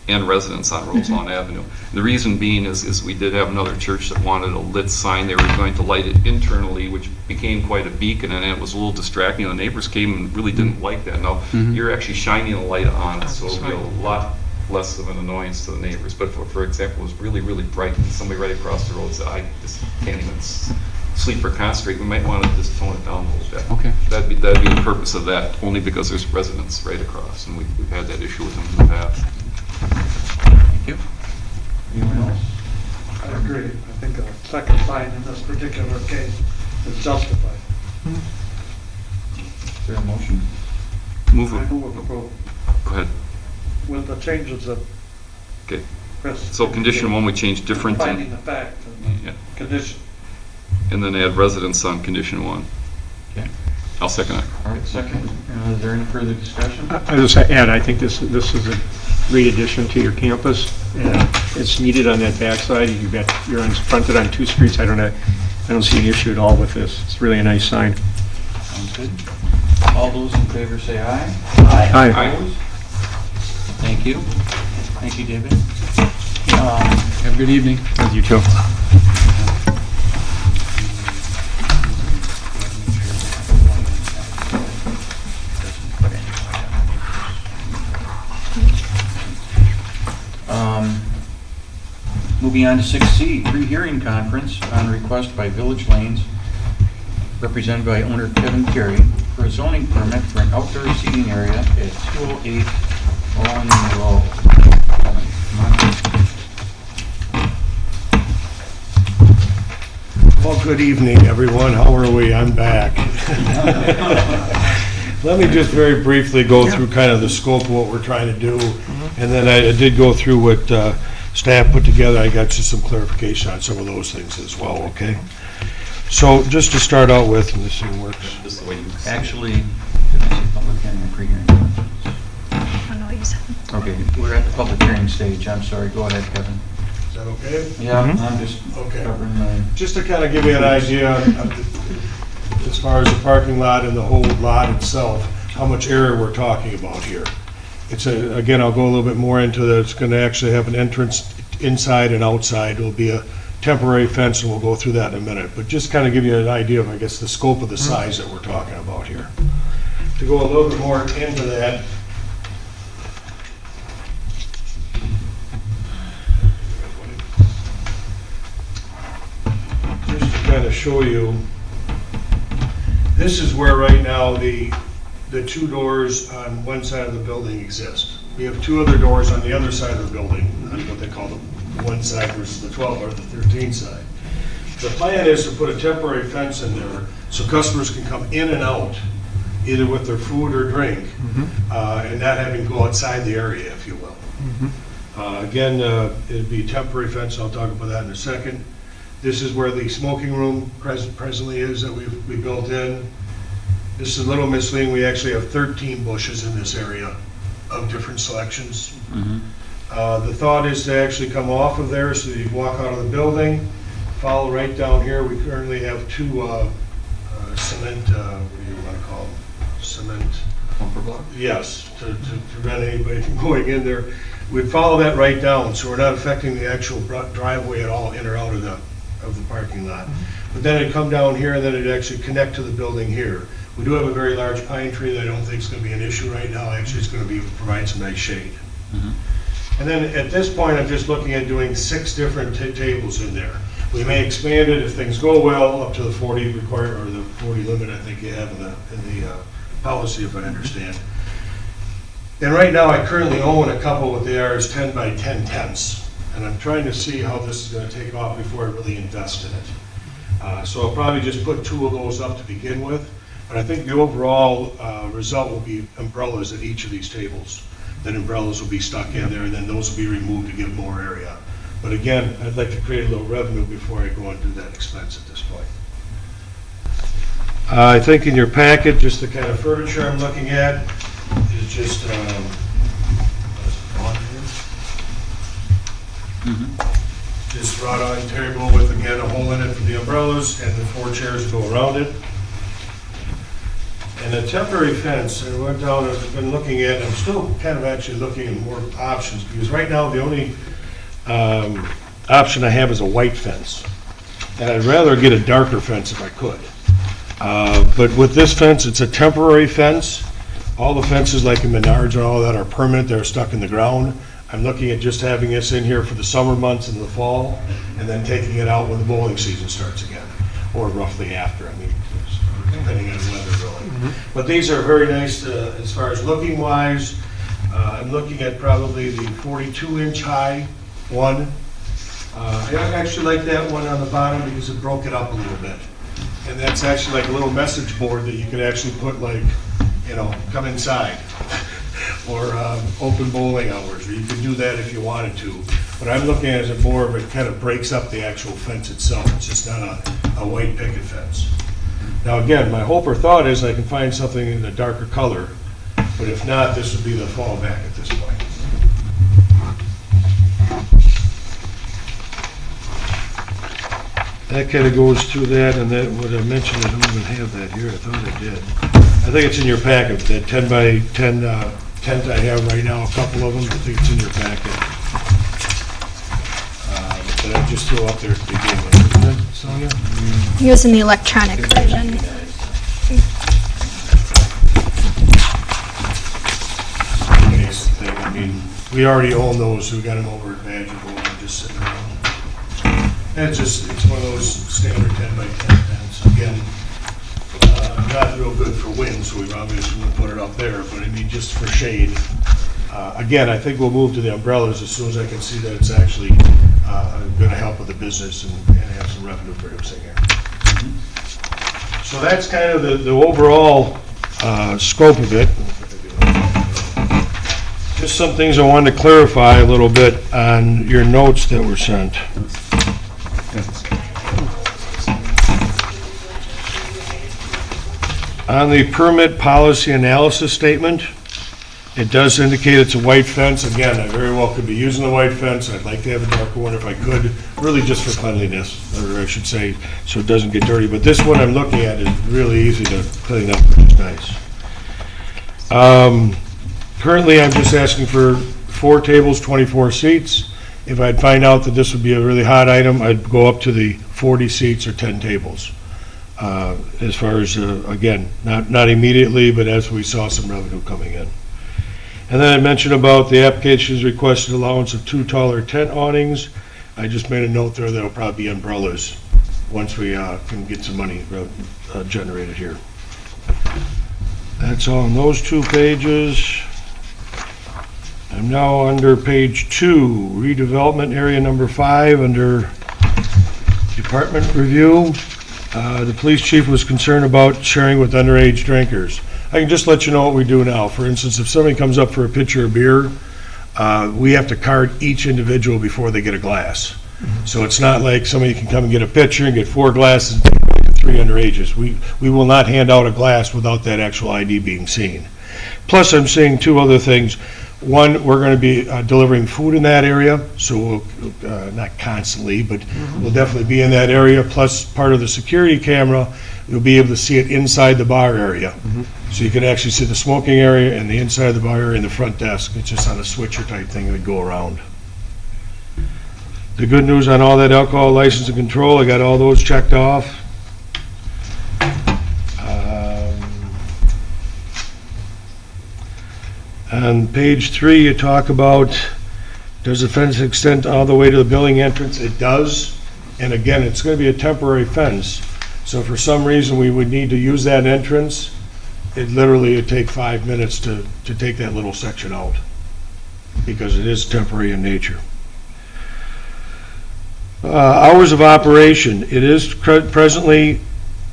Speaker 2: and residents on Roselawn Avenue. The reason being is we did have another church that wanted a lit sign. They were going to light it internally, which became quite a beacon, and it was a little distracting. The neighbors came and really didn't like that. Now, you're actually shining a light on it, so it'll be a lot less of an annoyance to the neighbors. But for example, it was really, really bright, and somebody right across the road said, I just can't even sleep or concentrate. We might want to just tone it down a little bit.
Speaker 13: Okay.
Speaker 2: That'd be the purpose of that, only because there's residents right across, and we've had that issue with them in the past.
Speaker 3: Thank you. Anyone else?
Speaker 8: I agree. I think a second sign in this particular case is justified.
Speaker 3: Is there a motion?
Speaker 2: Move
Speaker 8: I
Speaker 2: it.
Speaker 8: move approval
Speaker 2: Go ahead.
Speaker 8: with the changes that
Speaker 2: Okay.
Speaker 8: Chris.
Speaker 2: So condition one, we change different,
Speaker 8: Finding the fact and
Speaker 2: yeah,
Speaker 8: the condition.
Speaker 2: and then add residents on condition one.
Speaker 3: Okay.
Speaker 2: I'll second it.
Speaker 3: All right, second. Is there any further discussion?
Speaker 4: I just add, I think this is a great addition to your campus, and it's needed on that backside. You're fronted on two streets. I don't see an issue at all with this. It's really a nice sign.
Speaker 3: Sounds good. All those in favor say aye.
Speaker 4: Aye.
Speaker 3: Opposed? Thank you. Thank you, David.
Speaker 13: Have a good evening.
Speaker 4: You too.
Speaker 3: Moving on to 6C, pre-hearing conference on request by Village Lanes, represented by owner Kevin Carey, for a zoning permit for an outdoor seating area at 208 Owen Road.
Speaker 14: Well, good evening, everyone. How are we? I'm back. Let me just very briefly go through kind of the scope of what we're trying to do, and then I did go through what staff put together. I got you some clarification on some of those things as well, okay? So just to start out with, and this thing works.
Speaker 2: This is the way you
Speaker 3: Actually, did I say public hearing or pre-hearing?
Speaker 1: I don't know what you said.
Speaker 3: Okay, we're at the public hearing stage. I'm sorry. Go ahead, Kevin.
Speaker 14: Is that okay?
Speaker 3: Yeah, I'm just
Speaker 14: Okay.
Speaker 3: covering my...
Speaker 14: Just to kind of give you an idea as far as the parking lot and the whole lot itself, how much area we're talking about here. Again, I'll go a little bit more into that. It's going to actually have an entrance inside and outside. It'll be a temporary fence, and we'll go through that in a minute. But just kind of give you an idea of, I guess, the scope of the size that we're talking about here. To go a little bit more into that, just to kind of show you, this is where right now the two doors on one side of the building exist. We have two other doors on the other side of the building, on what they call the one side versus the 12 or the 13 side. The plan is to put a temporary fence in there so customers can come in and out, either with their food or drink, and not having to go outside the area, if you will. Again, it'd be a temporary fence. I'll talk about that in a second. This is where the smoking room presently is that we built in. This is a little misleading. We actually have 13 bushes in this area of different selections. The thought is to actually come off of there so you walk out of the building, follow right down here. We currently have two cement, what do you want to call them? Cement.
Speaker 2: Bumper block?
Speaker 14: Yes, to prevent anybody from going in there. We'd follow that right down, so we're not affecting the actual driveway at all, in or out of the parking lot. But then it'd come down here, and then it'd actually connect to the building here. We do have a very large pine tree that I don't think is going to be an issue right now. Actually, it's going to provide some nice shade. And then at this point, I'm just looking at doing 6 different tables in there. We may expand it if things go well up to the 40 required, or the 40 limit I think you have in the policy, if I understand. And right now, I currently own a couple with the ARs 10 by 10 tents, and I'm trying to see how this is going to take off before I really invest in it. So I'll probably just put 2 of those up to begin with, but I think the overall result will be umbrellas at each of these tables. Then umbrellas will be stuck in there, and then those will be removed to give more area. But again, I'd like to create a little revenue before I go and do that expense at this point. I think in your packet, just the kind of furniture I'm looking at is just just wrought iron table with, again, a hole in it for the umbrellas, and the 4 chairs go around it. And a temporary fence, I went down and I've been looking at, I'm still kind of actually looking at more options, because right now the only option I have is a white fence. And I'd rather get a darker fence if I could. But with this fence, it's a temporary fence. All the fences like in Menards and all that are permanent, they're stuck in the ground. I'm looking at just having this in here for the summer months and the fall, and then taking it out when the bowling season starts again, or roughly after, I mean, depending on weather really. But these are very nice as far as looking wise. I'm looking at probably the 42-inch high one. I actually like that one on the bottom because it broke it up a little bit. And that's actually like a little message board that you could actually put, like, you know, come inside. Or open bowling hours, or you could do that if you wanted to. But I'm looking at it as more of it kind of breaks up the actual fence itself. It's just not a white picket fence. Now again, my hope or thought is I can find something in a darker color, but if not, this would be the fallback at this point. That kind of goes through that, and that what I mentioned, I don't even have that here. I thought I did. I think it's in your packet, that 10 by 10 tent I have right now, a couple of them. I think it's in your packet. But I just threw up there at the beginning, isn't it, Sonia?
Speaker 1: He was in the electronic version.
Speaker 14: I mean, we already own those, so we got them over at Badger Bowl, they're just sitting around. It's one of those standard 10 by 10 fence. Again, not real good for wind, so we obviously wouldn't put it up there, but I mean, just for shade. Again, I think we'll move to the umbrellas as soon as I can see that it's actually going to help with the business and have some revenue producing here. So that's kind of the overall scope of it. Just some things I wanted to clarify a little bit on your notes that were sent. On the permit policy analysis statement, it does indicate it's a white fence. Again, I very well could be using the white fence. I'd like to have a darker one if I could, really just for cleanliness, or I should say, so it doesn't get dirty. But this one I'm looking at is really easy to clean up, which is nice. Currently, I'm just asking for 4 tables, 24 seats. If I'd find out that this would be a really hot item, I'd go up to the 40 seats or 10 tables. As far as, again, not immediately, but as we saw some revenue coming in. And then I mentioned about the application's requested allowance of 2 taller tent awnings. I just made a note there that'll probably be umbrellas once we can get some money generated here. That's all on those 2 pages. I'm now under page 2, redevelopment area number 5, under department review. The police chief was concerned about sharing with underage drinkers. I can just let you know what we do now. For instance, if somebody comes up for a pitcher of beer, we have to card each individual before they get a glass. So it's not like somebody can come and get a pitcher and get 4 glasses and take like 3 underages. We will not hand out a glass without that actual ID being seen. Plus, I'm seeing 2 other things. One, we're going to be delivering food in that area, so we'll, not constantly, but we'll definitely be in that area. Plus, part of the security camera, you'll be able to see it inside the bar area. So you can actually see the smoking area and the inside of the bar area and the front desk. It's just on a switcher type thing that would go around. The good news on all that alcohol license and control, I got all those checked off. On page 3, you talk about, does the fence extend all the way to the building entrance? It does. And again, it's going to be a temporary fence. So if for some reason we would need to use that entrance, it literally would take 5 minutes to take that little section out, because it is temporary in nature. Hours of operation. It is presently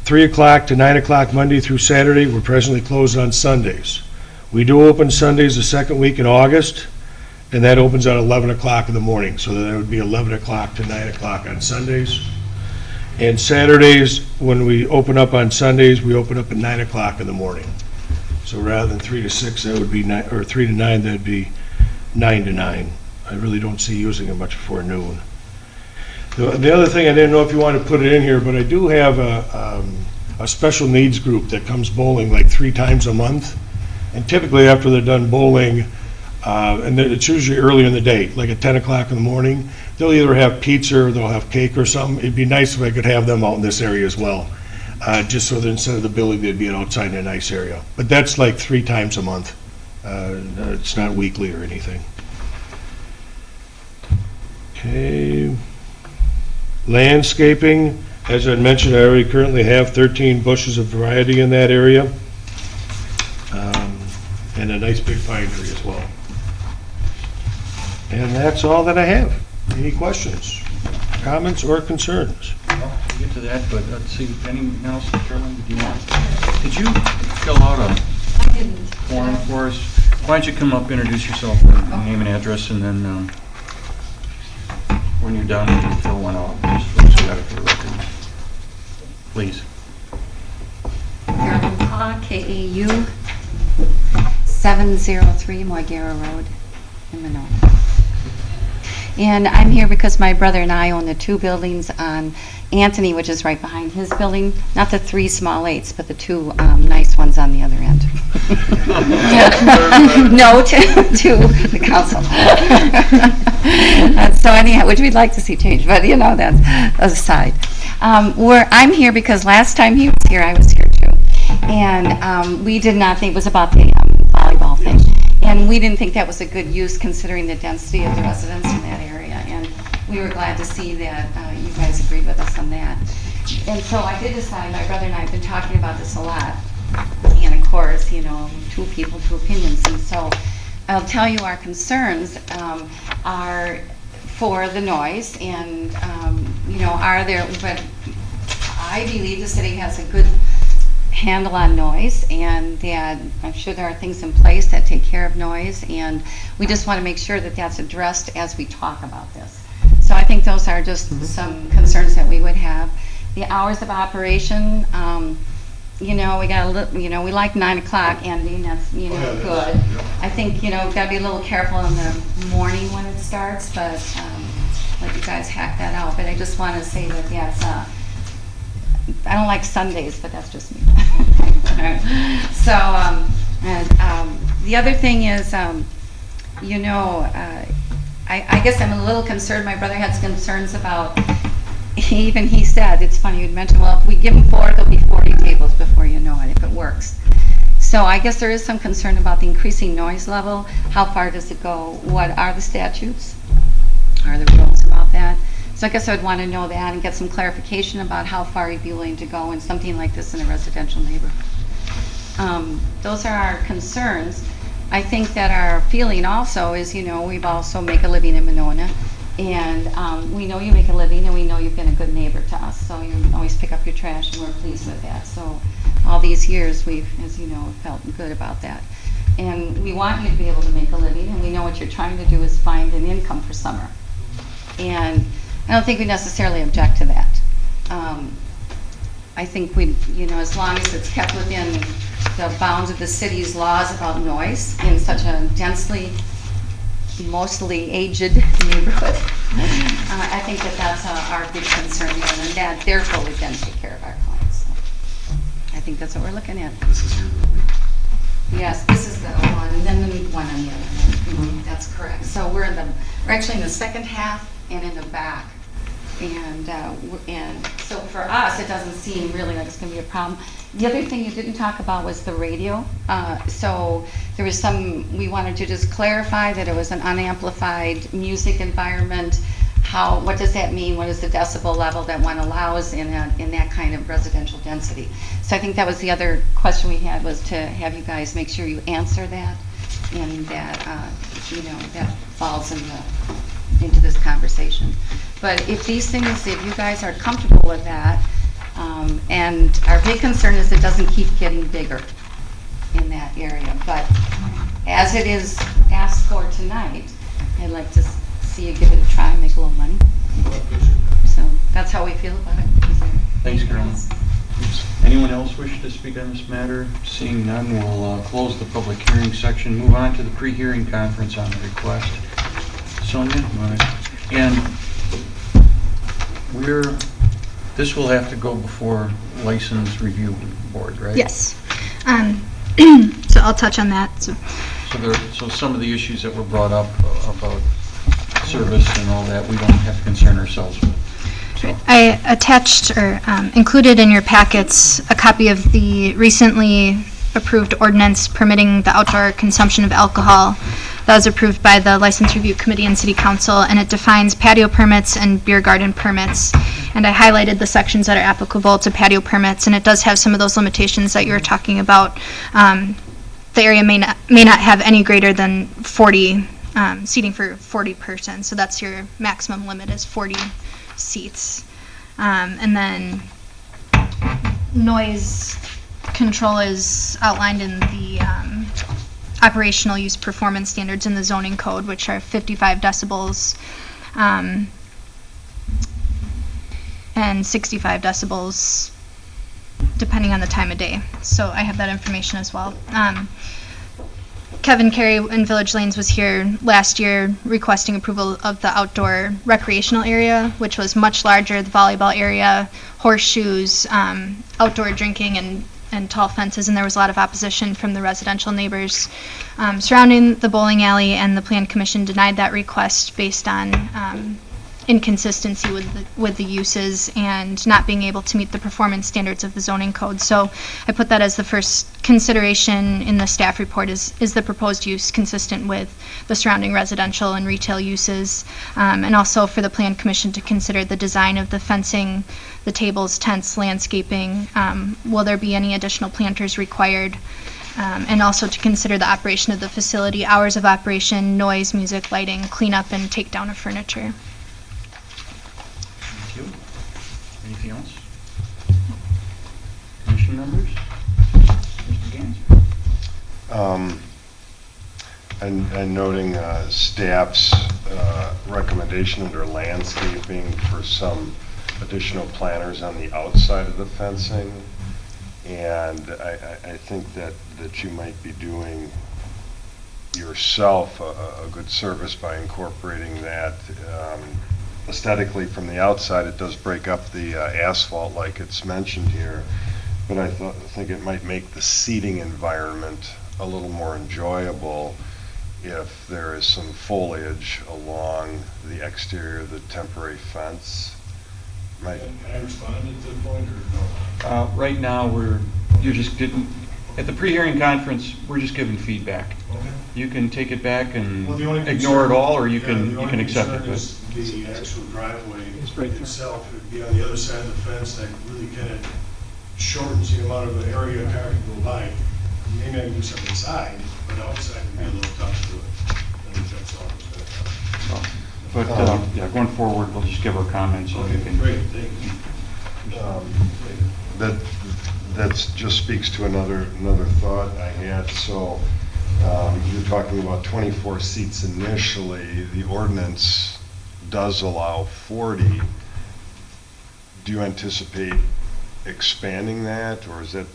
Speaker 14: 3 o'clock to 9 o'clock Monday through Saturday. We're presently closed on Sundays. We do open Sundays the second week in August, and that opens at 11 o'clock in the morning. So that would be 11 o'clock to 9 o'clock on Sundays. And Saturdays, when we open up on Sundays, we open up at 9 o'clock in the morning. So rather than 3 to 6, that would be 9, or 3 to 9, that'd be 9 to 9. I really don't see using it much before noon. The other thing, I didn't know if you want to put it in here, but I do have a special needs group that comes bowling like 3 times a month. And typically after they're done bowling, and it's usually early in the day, like at 10 o'clock in the morning, they'll either have pizza or they'll have cake or something. It'd be nice if I could have them out in this area as well, just so that instead of the building, they'd be outside in a nice area. But that's like 3 times a month. It's not weekly or anything. Okay. Landscaping, as I mentioned, I already currently have 13 bushes of variety in that area. And a nice big pine tree as well. And that's all that I have. Any questions, comments, or concerns?
Speaker 3: Well, we'll get to that, but let's see, anything else, Carolyn, did you want? Did you fill out a form for us? Why don't you come up, introduce yourself, name and address, and then when you're done, you can fill one out. Just so we got it for the record. Please.
Speaker 15: Carolyn Paw, KAU, 703 Moigera Road in Monona. And I'm here because my brother and I own the 2 buildings on Anthony, which is right behind his building. Not the 3 small 8s, but the 2 nice ones on the other end. No, to the council. So anyhow, which we'd like to see change, but you know, that's aside. I'm here because last time he was here, I was here too. And we did not think it was about the volleyball thing. And we didn't think that was a good use considering the density of the residents in that area. And we were glad to see that you guys agreed with us on that. And so I did decide, my brother and I have been talking about this a lot. And of course, you know, two people, two opinions. And so I'll tell you our concerns are for the noise and, you know, but I believe the city has a good handle on noise, and that I'm sure there are things in place that take care of noise, and we just want to make sure that that's addressed as we talk about this. So I think those are just some concerns that we would have. The hours of operation, you know, we got you know, we like 9 o'clock ending. That's, you know, good. I think, you know, we've got to be a little careful in the morning when it starts, but let you guys hack that out. But I just want to say that that's I don't like Sundays, but that's just me. So, the other thing is, you know, I guess I'm a little concerned. My brother had some concerns about, even he said, it's funny you'd mention, well, if we give them 4, there'll be 40 tables before you know it, if it works. So I guess there is some concern about the increasing noise level. How far does it go? What are the statutes? Are there rules about that? So I guess I would want to know that and get some clarification about how far you'd be willing to go in something like this in a residential neighborhood. Those are our concerns. I think that our feeling also is, you know, we've also make a living in Monona, and we know you make a living, and we know you've been a good neighbor to us, so you always pick up your trash, and we're pleased with that. So all these years we've, as you know, felt good about that. And we want you to be able to make a living, and we know what you're trying to do is find an income for summer. And I don't think we necessarily object to that. I think we, you know, as long as it's kept within the bounds of the city's laws about noise in such a densely, mostly aged neighborhood, I think that that's our big concern here, and that therefore we can take care of our clients. So I think that's what we're looking at.
Speaker 2: This is your building.
Speaker 15: Yes, this is the one, and then the one on the other one. That's correct. So we're actually in the second half and in the back. And so for us, it doesn't seem really like it's going to be a problem. The other thing you didn't talk about was the radio. So there was we wanted to just clarify that it was an unamplified music environment. What does that mean? What is the decibel level that one allows in that kind of residential density? So I think that was the other question we had, was to have you guys make sure you answer that, and that, you know, that falls into this conversation. But if these things, if you guys are comfortable with that, and our big concern is it doesn't keep getting bigger in that area. But as it is asked for tonight, I'd like to see you give it a try and make a little money. So that's how we feel about it.
Speaker 3: Thanks, Carolyn. Anyone else wish to speak on this matter? Seeing none, we'll close the public hearing section, move on to the pre-hearing conference on the request. Sonia, and this will have to go before license review board, right?
Speaker 1: Yes. So I'll touch on that. So
Speaker 3: some of the issues that were brought up about service and all that, we don't have to concern ourselves with. So.
Speaker 1: I attached or included in your packets a copy of the recently approved ordinance permitting the outdoor consumption of alcohol that was approved by the License Review Committee and City Council, and it defines patio permits and beer garden permits. And I highlighted the sections that are applicable to patio permits, and it does have some of those limitations that you were talking about. The area may not have any greater than 40 seating for 40 persons, so that's your maximum limit is 40 seats. And then noise control is outlined in the operational use performance standards in the zoning code, which are 55 decibels and 65 decibels depending on the time of day. So I have that information as well. Kevin Carey in Village Lanes was here last year requesting approval of the outdoor recreational area, which was much larger, the volleyball area, horseshoes, outdoor drinking, and tall fences, and there was a lot of opposition from the residential neighbors surrounding the bowling alley, and the Plan Commission denied that request based on inconsistency with the uses and not being able to meet the performance standards of the zoning code. So I put that as the first consideration in the staff report, is the proposed use consistent with the surrounding residential and retail uses, and also for the Plan Commission to consider the design of the fencing, the tables, tents, landscaping, will there be any additional planters required, and also to consider the operation of the facility, hours of operation, noise, music, lighting, cleanup, and takedown of furniture.
Speaker 3: Thank you. Anything else? Commission members? Mr. Gans?
Speaker 7: And noting staff's recommendation under landscaping for some additional planters on the outside of the fencing. And I think that you might be doing yourself a good service by incorporating that. Aesthetically, from the outside, it does break up the asphalt like it's mentioned here, but I think it might make the seating environment a little more enjoyable if there is some foliage along the exterior of the temporary fence.
Speaker 14: Can I respond at this point, or no?
Speaker 3: Right now, at the pre-hearing conference, we're just giving feedback.
Speaker 14: Okay.
Speaker 3: You can take it back and
Speaker 14: Well, the only
Speaker 3: ignore
Speaker 14: concern-
Speaker 3: it all, or you
Speaker 14: yeah,
Speaker 3: can
Speaker 14: the only
Speaker 3: accept it.
Speaker 14: concern
Speaker 3: But
Speaker 14: is the actual driveway
Speaker 4: right there.
Speaker 14: itself, it'd be on the other side of the fence, that really kind of shortens the amount of the area a car can go by. Maybe I can do something inside, but outside would be a little tough to do it. I think that's all I was going to tell.
Speaker 3: But yeah, going forward, we'll just give our comments. And you
Speaker 14: Okay,
Speaker 3: can,
Speaker 14: great, thank you.
Speaker 7: That just speaks to another thought I had. So you're talking about 24 seats initially. The ordinance does allow 40. Do you anticipate expanding that, or is that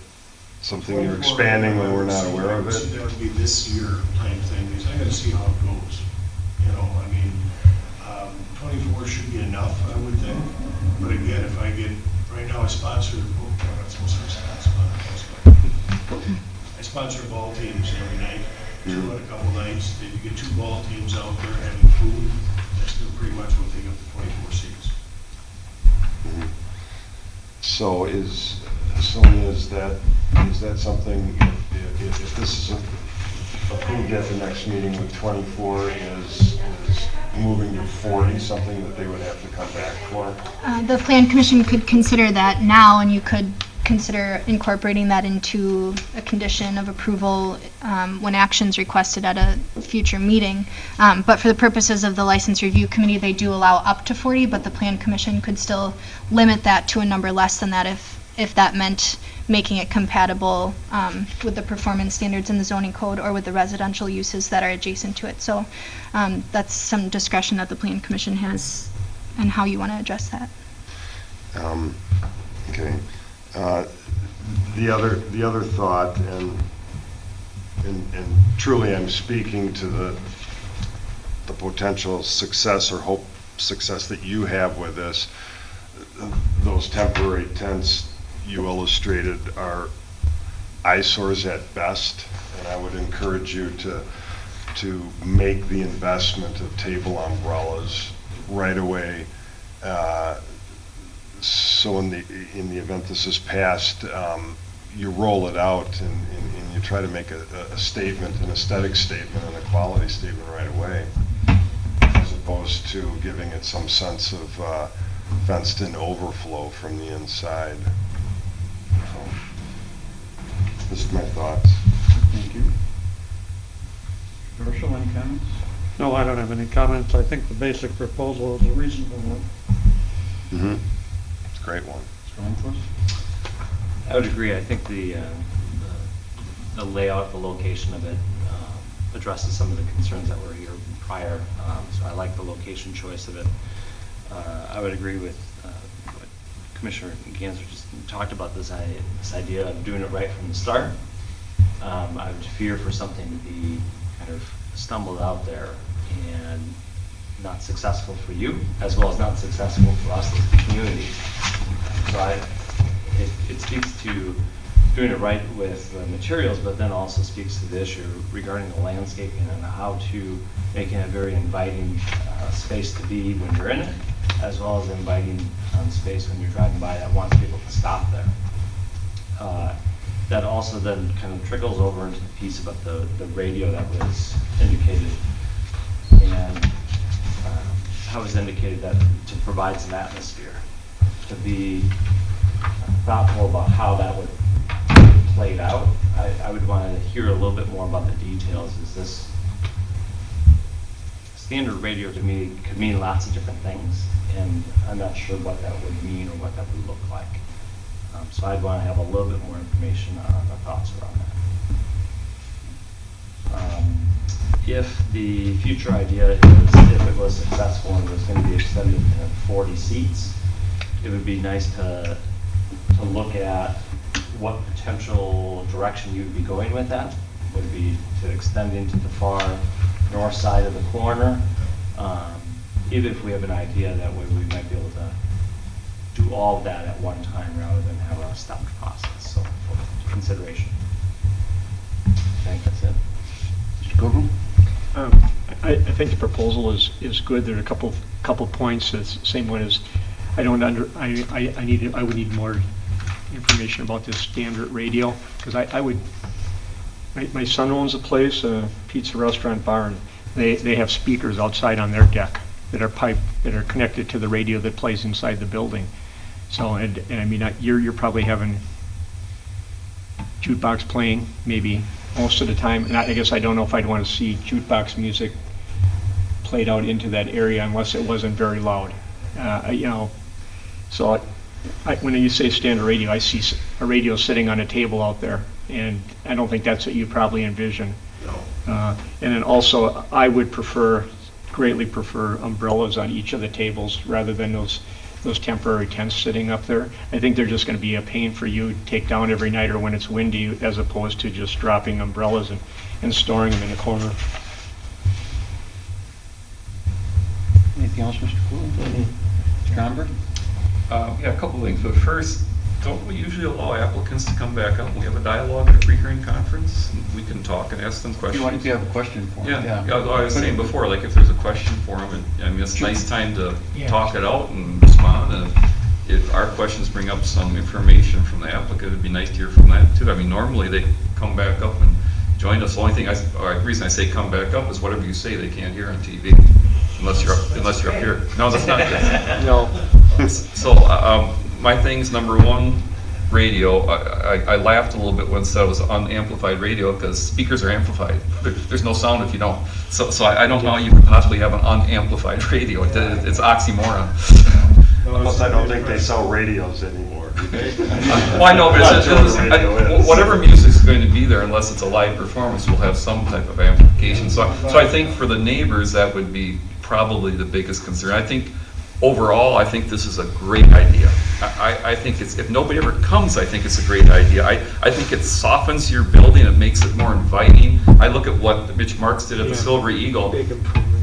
Speaker 7: something you're expanding when we're not aware of it?
Speaker 14: That would be this year type thing, because I gotta see how it goes. You know, I mean, 24 should be enough, I would think. But again, if I get, right now I sponsor, I'm not supposed to I sponsor ball teams every night, two a couple nights. If you get 2 ball teams out there having food, that's pretty much what take up the 24 seats.
Speaker 7: So is that something, if this is approved at the next meeting with 24, is moving to 40 something that they would have to come back for?
Speaker 1: The Plan Commission could consider that now, and you could consider incorporating that into a condition of approval when action's requested at a future meeting. But for the purposes of the License Review Committee, they do allow up to 40, but the Plan Commission could still limit that to a number less than that if that meant making it compatible with the performance standards in the zoning code or with the residential uses that are adjacent to it. So that's some discretion that the Plan Commission has and how you want to address that.
Speaker 7: Okay. The other thought, and truly I'm speaking to the potential success or hope success that you have with this. Those temporary tents you illustrated are eyesores at best, and I would encourage you to make the investment of table umbrellas right away. So in the event this is passed, you roll it out and you try to make a statement, an aesthetic statement and a quality statement right away, as opposed to giving it some sense of fenced-in overflow from the inside. So, just my thoughts.
Speaker 3: thank you. Marshall, any comments?
Speaker 8: No, I don't have any comments. I think the basic proposal is a reasonable one.
Speaker 7: Mm-hmm. It's a great one.
Speaker 6: I would agree. I think the layout, the location of it addresses some of the concerns that were here prior. So I like the location choice of it. I would agree with what Commissioner Ganser just talked about, this idea of doing it right from the start. I would fear for something to be kind of stumbled out there and not successful for you, as well as not successful for us as a community. So it speaks to doing it right with the materials, but then also speaks to the issue regarding the landscaping and how to make it a very inviting space to be when you're in it, as well as inviting space when you're driving by that wants people to stop there. That also then kind of trickles over into the piece about the radio that was indicated. And how it was indicated that to provide some atmosphere, to be thoughtful about how that would play out. I would want to hear a little bit more about the details. Is this standard radio to me could mean lots of different things, and I'm not sure what that would mean or what that would look like. So I'd want to have a little bit more information on the thoughts around that. If the future idea is, if it was successful and was going to be extended to 40 seats, it would be nice to look at what potential direction you'd be going with that. Would be to extend into the far north side of the corner. Even if we have an idea that way, we might be able to do all of that at one time rather than have a stepped process. So for consideration. I think that's it.
Speaker 13: Mr. Cogram?
Speaker 4: I think the proposal is good. There are a couple points. The same one is I would need more information about this standard radio, because my son owns a place, a pizza restaurant bar, and they have speakers outside on their deck that are connected to the radio that plays inside the building. So and I mean you're probably having jukebox playing maybe most of the time, and I guess I don't know if I'd want to see jukebox music played out into that area unless it wasn't very loud. So when you say standard radio, I see a radio sitting on a table out there, and I don't think that's what you probably envision. And then also, I would greatly prefer umbrellas on each of the tables rather than those temporary tents sitting up there. I think they're just going to be a pain for you to take down every night or when it's windy, as opposed to just dropping umbrellas and storing them in the corner.
Speaker 13: Anything else, Mr. Cool? Mr. Conberg?
Speaker 2: Yeah, a couple of things. But first, don't we usually allow applicants to come back up? We have a dialogue at a pre-hearing conference, and we can talk and ask them questions.
Speaker 13: If you have a question for them.
Speaker 2: Yeah. I was saying before, like if there's a question for them, it's a nice time to talk it out and respond. And if our questions bring up some information from the applicant, it'd be nice to hear from that too. I mean, normally they come back up and join us. The only thing the reason I say come back up is whatever you say they can't hear on TV, unless you're up here. No, that's not good.
Speaker 4: No.
Speaker 2: So my thing's number one. Radio. I laughed a little bit when it said it was unamplified radio, because speakers are amplified. There's no sound if you don't. So I don't know how you could possibly have an unamplified radio. It's oxymoron.
Speaker 7: Plus, I don't think they sell radios anymore.
Speaker 2: Well, I know, but whatever music's going to be there, unless it's a live performance, will have some type of amplification. So I think for the neighbors, that would be probably the biggest concern. I think overall, I think this is a great idea. I think if nobody ever comes, I think it's a great idea. I think it softens your building, it makes it more inviting. I look at what Mitch Marks did at the Silver Eagle.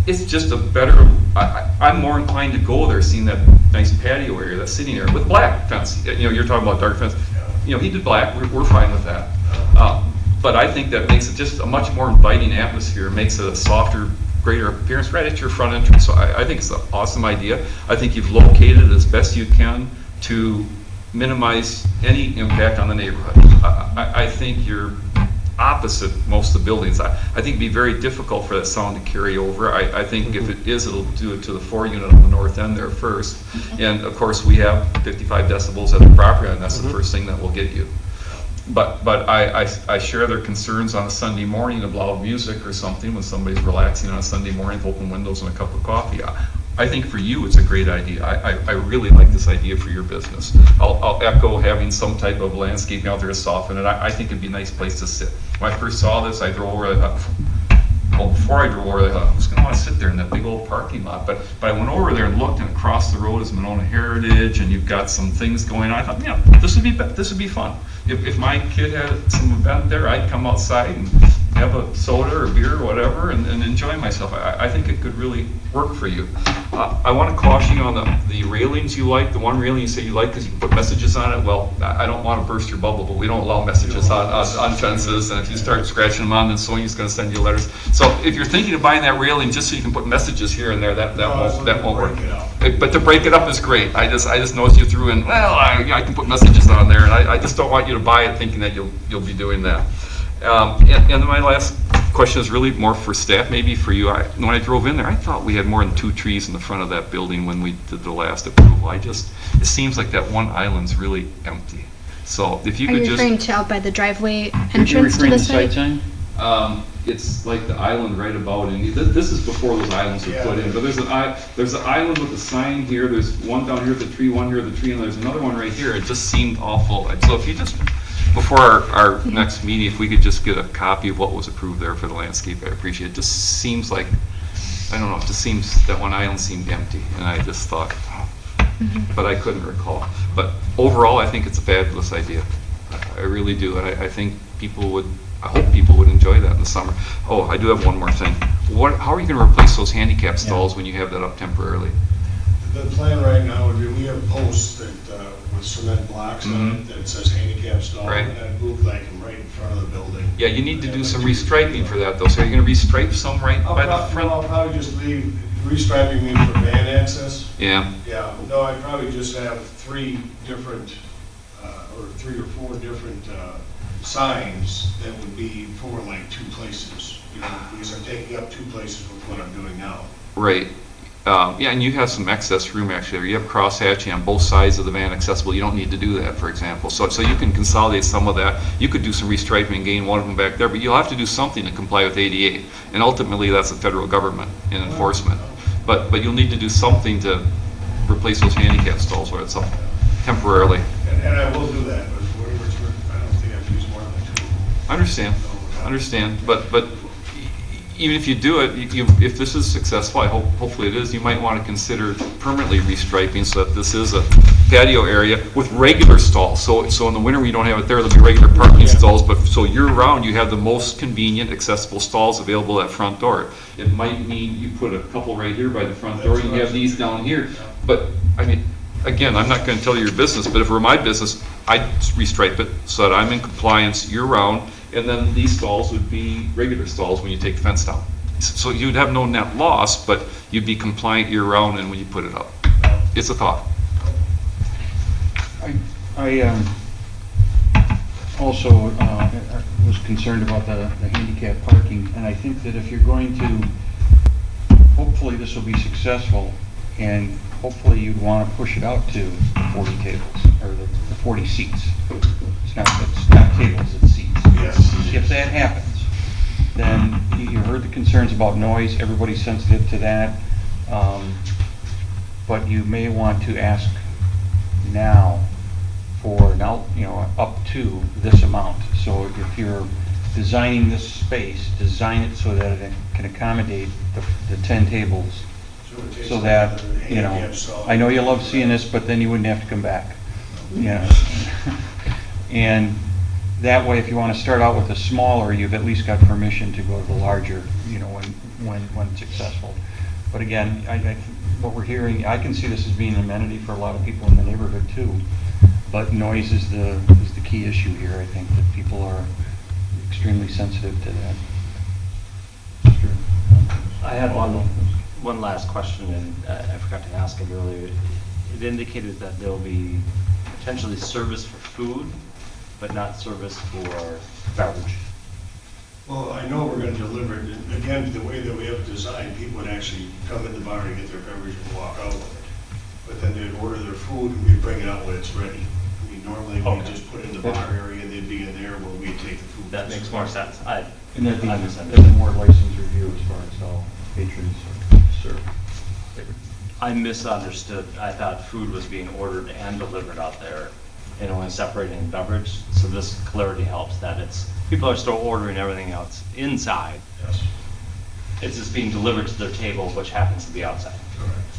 Speaker 2: It's just a better, I'm more inclined to go there, seeing that nice patio area that's sitting there with black fence. You're talking about dark fence. He did black, we're fine with that. But I think that makes it just a much more inviting atmosphere, makes it a softer, greater appearance right at your front entrance. So I think it's an awesome idea. I think you've located it as best you can to minimize any impact on the neighborhood. I think you're opposite most of the buildings. I think it'd be very difficult for that sound to carry over. I think if it is, it'll do it to the 4 unit on the north end there first. And of course, we have 55 decibels at the property, and that's the first thing that will get you. But I share their concerns on a Sunday morning of loud music or something when somebody's relaxing on a Sunday morning with open windows and a cup of coffee. I think for you it's a great idea. I really like this idea for your business. I'll echo having some type of landscaping out there to soften it. I think it'd be a nice place to sit. When I first saw this, I drove over. Before I drove over, I thought, who's going to want to sit there in that big old parking lot? But I went over there and looked, and across the road is Monona Heritage, and you've got some things going on. I thought, this would be fun. If my kid had some event there, I'd come outside and have a soda or beer or whatever and enjoy myself. I think it could really work for you. I want to caution you on the railings you like. The one railing you say you like because you can put messages on it. Well, I don't want to burst your bubble, but we don't allow messages on fences. And if you start scratching them on, then Sony's going to send you letters. So if you're thinking of buying that railing just so you can put messages here and there, that won't work. But to break it up is great. I just noticed you threw in, well, I can put messages on there, and I just don't want you to buy it thinking that you'll be doing that. And my last question is really more for staff, maybe for you. When I drove in there, I thought we had more than 2 trees in the front of that building when we did the last approval. It seems like that one island's really empty. So if you
Speaker 1: Are
Speaker 2: could
Speaker 1: you
Speaker 2: just.
Speaker 1: referring to out by the driveway entrance to the site?
Speaker 2: It's like the island right about in, this is before those islands were put in, but there's an island with a sign here, there's one down here at the tree, one here at the tree, and there's another one right here. It just seemed awful. So if you just, before our next meeting, if we could just get a copy of what was approved there for the landscape, I appreciate it. It just seems like, I don't know, it just seems, that one island seemed empty, and I just thought, but I couldn't recall. But overall, I think it's a fabulous idea. I really do, and I think I hope people would enjoy that in the summer. Oh, I do have one more thing. How are you going to replace those handicap stalls when you have that up temporarily?
Speaker 14: The plan right now would be, we have posts that, with cement blocks on it that says handicap stall,
Speaker 2: Right.
Speaker 14: and I'd move like them right in front of the building.
Speaker 2: Yeah, you need to do some restriping for that though. So are you going to restripe some right by the front?
Speaker 14: I'll probably just leave, restriping means for van access.
Speaker 2: Yeah.
Speaker 14: Yeah, no, I'd probably just have 3 different, or 3 or 4 different signs that would be for like 2 places, because I'm taking up 2 places with what I'm doing now.
Speaker 2: Right. Yeah, and you have some excess room actually. You have crosshatching on both sides of the van accessible. You don't need to do that, for example. So you can consolidate some of that. You could do some restriping and gain one of them back there, but you'll have to do something to comply with ADA. And ultimately, that's the federal government in enforcement. But you'll need to do something to replace those handicap stalls where it's up temporarily.
Speaker 14: And I will do that, but I don't think I've used more than 2.
Speaker 2: I understand, but even if you do it, if this is successful, hopefully it is, you might want to consider permanently restriping so that this is a patio area with regular stalls. So in the winter when you don't have it there, there'll be regular parking stalls, but so year-round you have the most convenient, accessible stalls available at front door. It might mean you put a couple right here by the front door, you have these down here, but I mean, again, I'm not going to tell you your business, but if it were my business, I'd restripe it so that I'm in compliance year-round, and then these stalls would be regular stalls when you take the fence down. So you'd have no net loss, but you'd be compliant year-round and when you put it up. It's a thought.
Speaker 3: I also was concerned about the handicap parking, and I think that if you're going to, hopefully this will be successful, and hopefully you'd want to push it out to 40 tables, or the 40 seats. It's not tables, it's seats.
Speaker 14: Yes.
Speaker 3: If that happens, then you heard the concerns about noise, everybody's sensitive to that, but you may want to ask now for up to this amount. So if you're designing this space, design it so that it can accommodate the 10 tables. So that, I know you love seeing this, but then you wouldn't have to come back. And that way, if you want to start out with a smaller, you've at least got permission to go to the larger, when it's successful. But again, what we're hearing, I can see this as being an amenity for a lot of people in the neighborhood too. But noise is the key issue here. I think that people are extremely sensitive to that.
Speaker 6: I had one last question, and I forgot to ask it earlier. It indicated that there will be potentially service for food, but not service for beverage.
Speaker 14: Well, I know we're going to deliver it. Again, the way that we have it designed, people would actually come in the bar and get their beverage and walk out with it. But then they'd order their food and we'd bring it out when it's ready. I mean, normally we just put it in the bar area and they'd be in there where we'd take the food.
Speaker 6: That makes more sense.
Speaker 3: And there'd be more license review as far as how patrons serve.
Speaker 6: I misunderstood. I thought food was being ordered and delivered out there and only separating beverage. So this clarity helps that people are still ordering everything else inside.
Speaker 14: Yes.
Speaker 6: It's just being delivered to their table, which happens to be outside.
Speaker 14: Correct.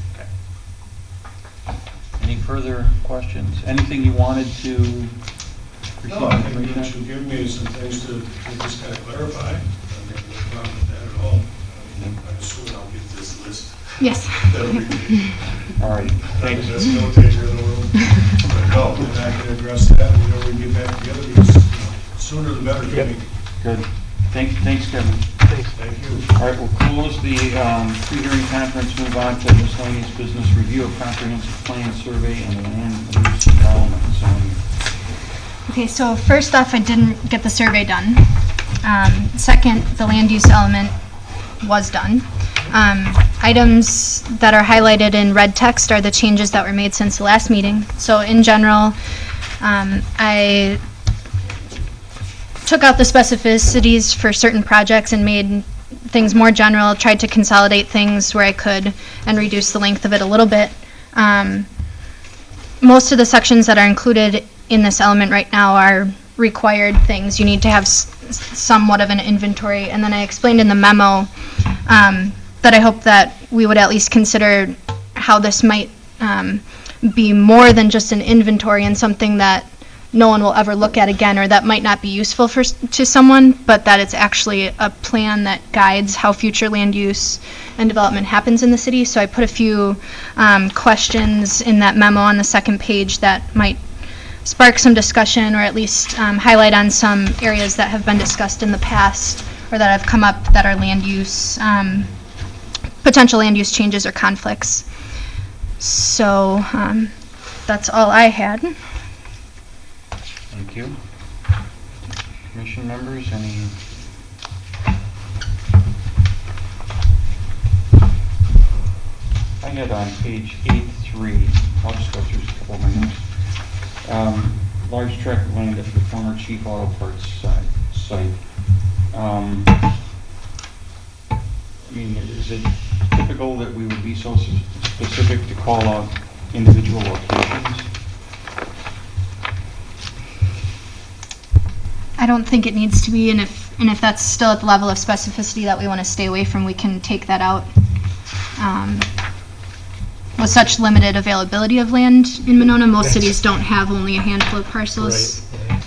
Speaker 6: Okay.
Speaker 3: Any further questions? Anything you wanted to receive
Speaker 14: No, I think
Speaker 3: information
Speaker 14: what
Speaker 3: on?
Speaker 14: you give me is some things to just kind of clarify. problem with that at all. I assume I'll get this list.
Speaker 1: Yes.
Speaker 14: That'll be great.
Speaker 9: All right, thanks.
Speaker 14: That's no taker in the world. But no, and I can address that, and we can get back together, because sooner the better for me.
Speaker 3: Good. Thanks, Kevin.
Speaker 14: Thank you.
Speaker 3: All right, we'll close the pre-hearing conference, move on to miscellaneous business review of comprehensive plan survey and land use development zoning.
Speaker 1: Okay, so first off, I didn't get the survey done. Second, the land use element was done. Items that are highlighted in red text are the changes that were made since the last meeting. So in general, I took out the specificities for certain projects and made things more general, tried to consolidate things where I could and reduce the length of it a little bit. Most of the sections that are included in this element right now are required things. You need to have somewhat of an inventory, and then I explained in the memo that I hope that we would at least consider how this might be more than just an inventory and something that no one will ever look at again, or that might not be useful to someone, but that it's actually a plan that guides how future land use and development happens in the city. So I put a few questions in that memo on the second page that might spark some discussion, or at least highlight on some areas that have been discussed in the past or that have come up that are land use, potential land use changes or conflicts. So that's all I had.
Speaker 3: Thank you. Commission members, any? I had on page 8.3, I'll just go through a couple of my notes. Large tract of land at the former Chief Auto Parts site. I mean, is it typical that we would be so specific to call out individual locations?
Speaker 1: I don't think it needs to be, and if that's still at the level of specificity that we want to stay away from, we can take that out. With such limited availability of land in Monona, most cities don't have only a handful of parcels.
Speaker 4: Right.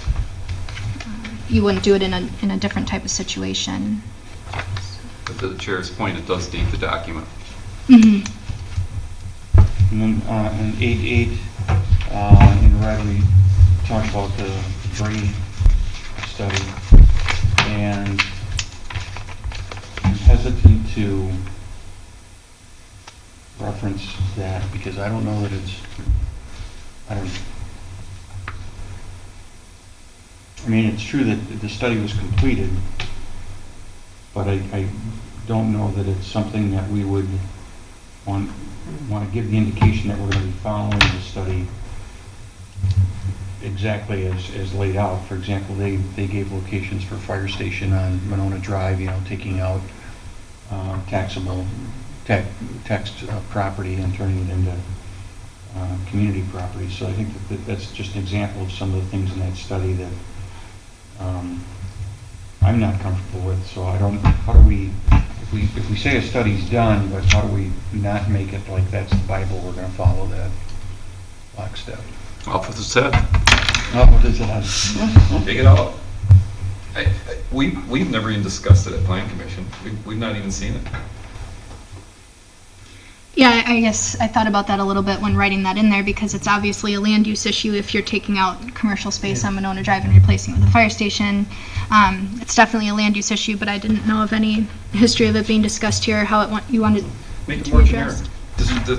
Speaker 1: You wouldn't do it in a different type of situation.
Speaker 2: But to the chair's point, it does date the document.
Speaker 1: Mm-hmm.
Speaker 3: And then in 8.8, in red, we talked about the Brady study, and I'm hesitant to reference that because I don't know that I mean, it's true that the study was completed, but I don't know that it's something that we would want to give the indication that we're going to be following the study exactly as laid out. For example, they gave locations for fire station on Monona Drive, taking out taxable property and turning it into community property. So I think that's just an example of some of the things in that study that I'm not comfortable with. So how do we, if we say a study's done, but how do we not make it like that's the Bible, we're going to follow that lockstep?
Speaker 2: Off with his head.
Speaker 3: Oh, what is it?
Speaker 2: Take it out. We've never even discussed it at Plan Commission. We've not even seen it.
Speaker 1: Yeah, I guess I thought about that a little bit when writing that in there, because it's obviously a land use issue if you're taking out commercial space on Monona Drive and replacing it with a fire station. It's definitely a land use issue, but I didn't know of any history of it being discussed here, how you wanted
Speaker 2: Make it
Speaker 1: to
Speaker 2: more
Speaker 1: be
Speaker 2: generic.
Speaker 1: addressed.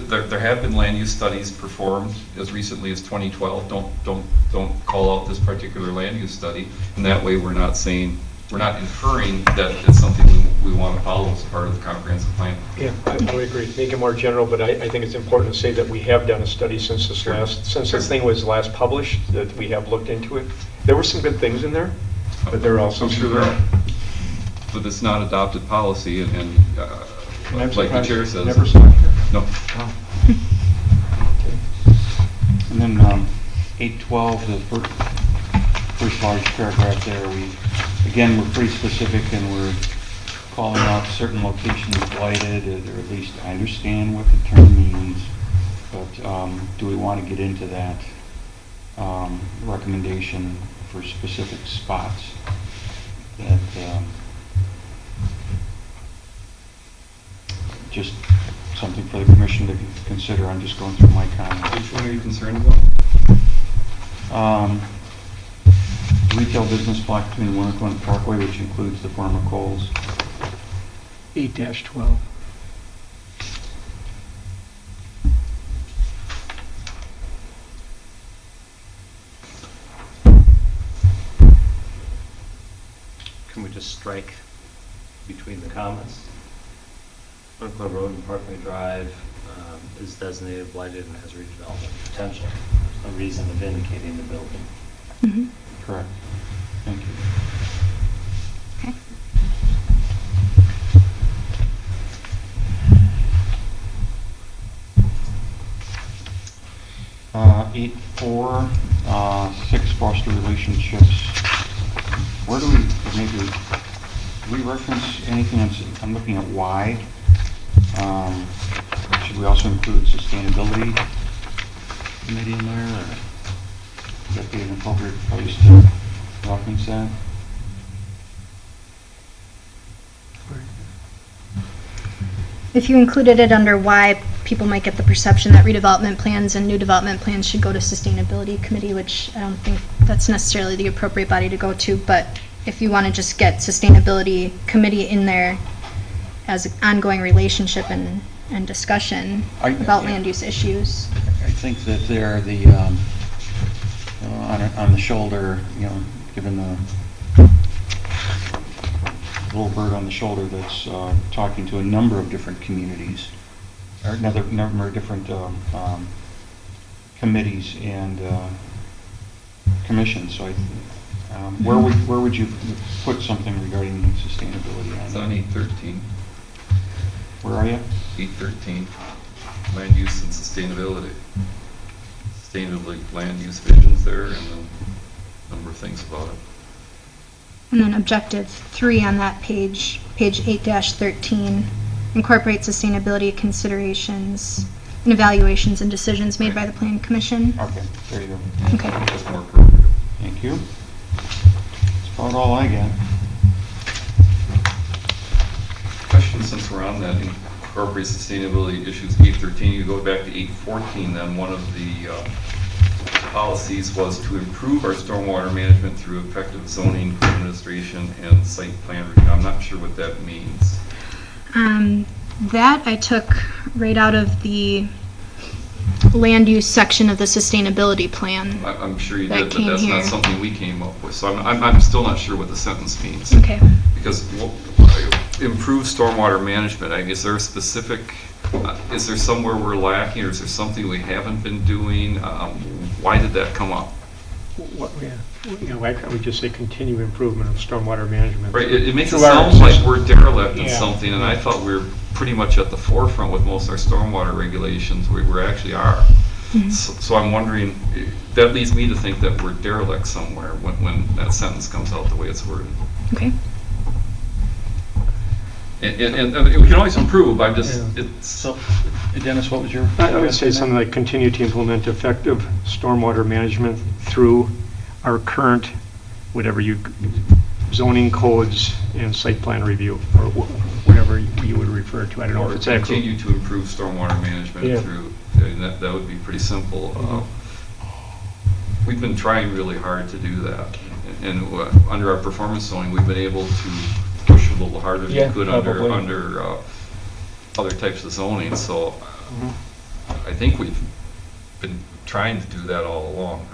Speaker 2: There have been land use studies performed as recently as 2012. Don't call out this particular land use study, and that way we're not inferring that it's something we want to follow as part of the comprehensive plan.
Speaker 4: Yeah, I would agree. Make it more general, but I think it's important to say that we have done a study since this thing was last published, that we have looked into it. There were some good things in there, but there are also
Speaker 2: I'm sure there are. But it's not adopted policy, and like the chair says.
Speaker 3: Never saw it here.
Speaker 2: No.
Speaker 3: Oh. And then 8.12, the first large paragraph there, we're pretty specific, and we're calling out certain locations blighted, or at least I understand what the term means, but do we want to get into that recommendation for specific spots that
Speaker 16: just something for the commission to consider. I'm just going through my comments.
Speaker 2: Which one are you concerned about?
Speaker 16: Retail business block between Winnequa and Parkway, which includes the former Kohl's.
Speaker 4: 8-12.
Speaker 6: Can we just strike between the comments? Winnequa Road and Parkway Drive is designated blighted and has redevelopment potential. There's no reason of indicating the building.
Speaker 1: Mm-hmm.
Speaker 16: Correct. Thank you.
Speaker 1: Okay.
Speaker 16: Uh, 8.4, 6 foster relationships. Where do we, maybe, do we reference anything? I'm looking at Y. Should we also include sustainability committee in there, or would that be an appropriate place to reference that?
Speaker 1: If you included it under Y, people might get the perception that redevelopment plans and new development plans should go to sustainability committee, which I don't think that's necessarily the appropriate body to go to. But if you want to just get sustainability committee in there as an ongoing relationship and discussion about land use issues.
Speaker 16: I think that they're the, on the shoulder, given the little bird on the shoulder that's talking to a number of different communities, or another number of different committees and commissions. So where would you put something regarding sustainability on?
Speaker 2: It's on 813.
Speaker 16: Where are you?
Speaker 2: 813, land use and sustainability. Sustainability land use visions there, and a number of things about it.
Speaker 1: And then objective 3 on that page 8-13, incorporate sustainability considerations and evaluations and decisions made by the Planning Commission.
Speaker 16: Okay, there you go.
Speaker 1: Okay.
Speaker 2: That's more appropriate.
Speaker 16: Thank you. That's about all I got.
Speaker 2: Question, since we're on that, incorporate sustainability issues, 813, you go back to 814, then one of the policies was to improve our stormwater management through effective zoning, administration, and site plan review. I'm not sure what that means.
Speaker 1: That I took right out of the land use section of the sustainability plan.
Speaker 2: I'm sure you
Speaker 1: That
Speaker 2: did, but
Speaker 1: came
Speaker 2: that's
Speaker 1: here.
Speaker 2: not something we came up with. So I'm still not sure what the sentence means.
Speaker 1: Okay.
Speaker 2: Because improve stormwater management, is there a specific, is there somewhere we're lacking, or is there something we haven't been doing? Why did that come up?
Speaker 4: Why can't we just say continue improvement of stormwater management?
Speaker 2: Right, it makes it
Speaker 4: through our
Speaker 2: sound like
Speaker 4: system.
Speaker 2: we're derelict in
Speaker 4: Yeah.
Speaker 2: something, and I thought we were pretty much at the forefront with most of our stormwater regulations. We actually are.
Speaker 1: Mhm.
Speaker 2: So I'm wondering, that leads me to think that we're derelict somewhere when that sentence comes out the way it's worded.
Speaker 1: Okay.
Speaker 2: And we can always improve, I'm just, it's...
Speaker 16: So, Dennis, what was your...
Speaker 4: I would say something like continue to implement effective stormwater management through our current, zoning codes and site plan review, or whatever you would refer to. I don't know if it's accurate.
Speaker 2: Continue to improve stormwater management
Speaker 4: Yeah.
Speaker 2: through, that would be pretty simple. We've been trying really hard to do that. And under our performance zoning, we've been able to push a little harder than we could under other types of zoning. So I think we've been trying to do that all along.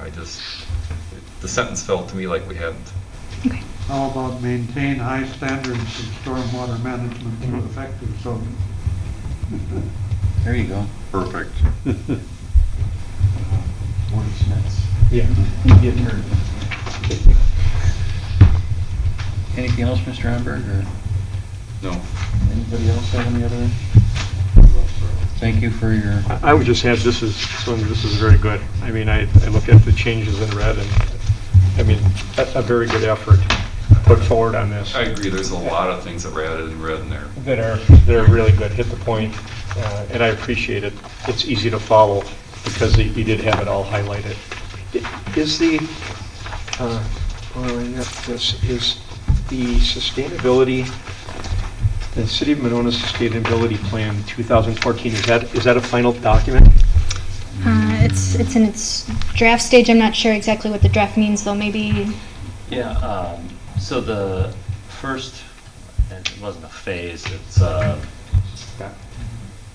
Speaker 2: The sentence felt to me like we hadn't.
Speaker 1: Okay.
Speaker 8: How about maintain high standards of stormwater management through effective zoning?
Speaker 16: There you go.
Speaker 7: Perfect.
Speaker 16: Wordsmiths.
Speaker 4: Yeah.
Speaker 16: Getting heard. Anything else, Mr. Amberg, or
Speaker 2: No.
Speaker 16: anybody else have any other? Thank you for your...
Speaker 4: I would just add, this is very good. I mean, I look at the changes in red, and I mean, a very good effort put forward on this.
Speaker 2: I agree, there's a lot of things that were added in red in there.
Speaker 4: They're really good, hit the point, and I appreciate it. It's easy to follow because you did have it all highlighted. Is the sustainability The City of Monona Sustainability Plan 2014, is that a final document?
Speaker 1: It's in its draft stage. I'm not sure exactly what the draft means, though. Maybe.
Speaker 6: Yeah, so the first, it wasn't a phase, it's,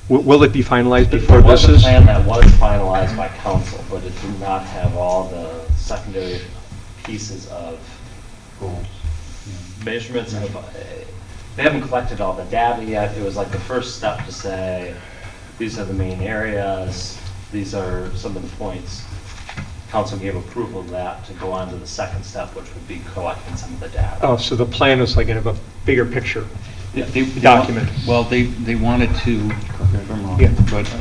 Speaker 4: Will it be finalized before
Speaker 6: there was
Speaker 4: this
Speaker 6: a
Speaker 4: is?
Speaker 6: plan that was finalized by council, but it did not have all the secondary pieces of measurements. They haven't collected all the data yet. It was like the first step to say, these are the main areas, these are some of the points. Council gave approval of that to go on to the second step, which would be collecting some of the data.
Speaker 4: Oh, so the plan is like in a bigger picture
Speaker 16: They
Speaker 4: document.
Speaker 16: Well, they wanted to, correct me if I'm wrong,
Speaker 4: Yeah.
Speaker 16: but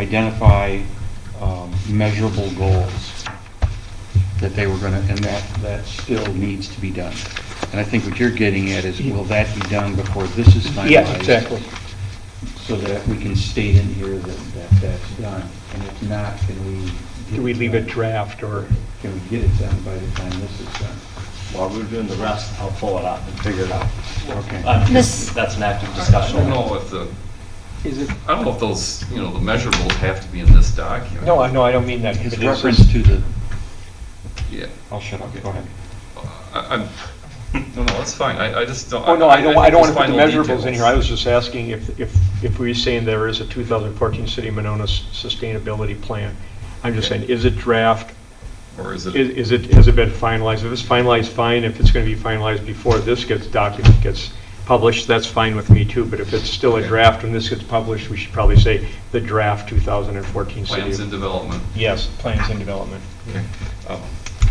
Speaker 16: identify measurable goals that they were going to, and that still needs to be done. And I think what you're getting at is, will that be done before this is finalized?
Speaker 4: Yeah, exactly.
Speaker 16: So that we can state in here that that's done. And if not,
Speaker 4: Do we leave it draft, or?
Speaker 16: Can we get it done by the time this is done?
Speaker 6: While we're doing the rest, I'll pull it up and figure it out.
Speaker 16: Okay.
Speaker 6: That's an active discussion.
Speaker 2: I don't know if I don't know if those, the measurables have to be in this document.
Speaker 4: No, I don't mean that.
Speaker 16: It's reference to the,
Speaker 2: Yeah.
Speaker 16: I'll shut up, go ahead.
Speaker 2: No, that's fine. I just don't.
Speaker 4: Oh, no, I don't want to put the
Speaker 2: final
Speaker 4: measurables in
Speaker 2: details.
Speaker 4: here. I was just asking if we were saying there is a 2014 City of Monona Sustainability Plan. I'm just saying, is it draft?
Speaker 2: Or is it?
Speaker 4: Has it been finalized? If it's finalized, fine. If it's going to be finalized before this gets published, that's fine with me too. But if it's still a draft when this gets published, we should probably say the draft 2014 City.
Speaker 2: Plans in development.
Speaker 4: Yes, plans in development.
Speaker 2: Okay.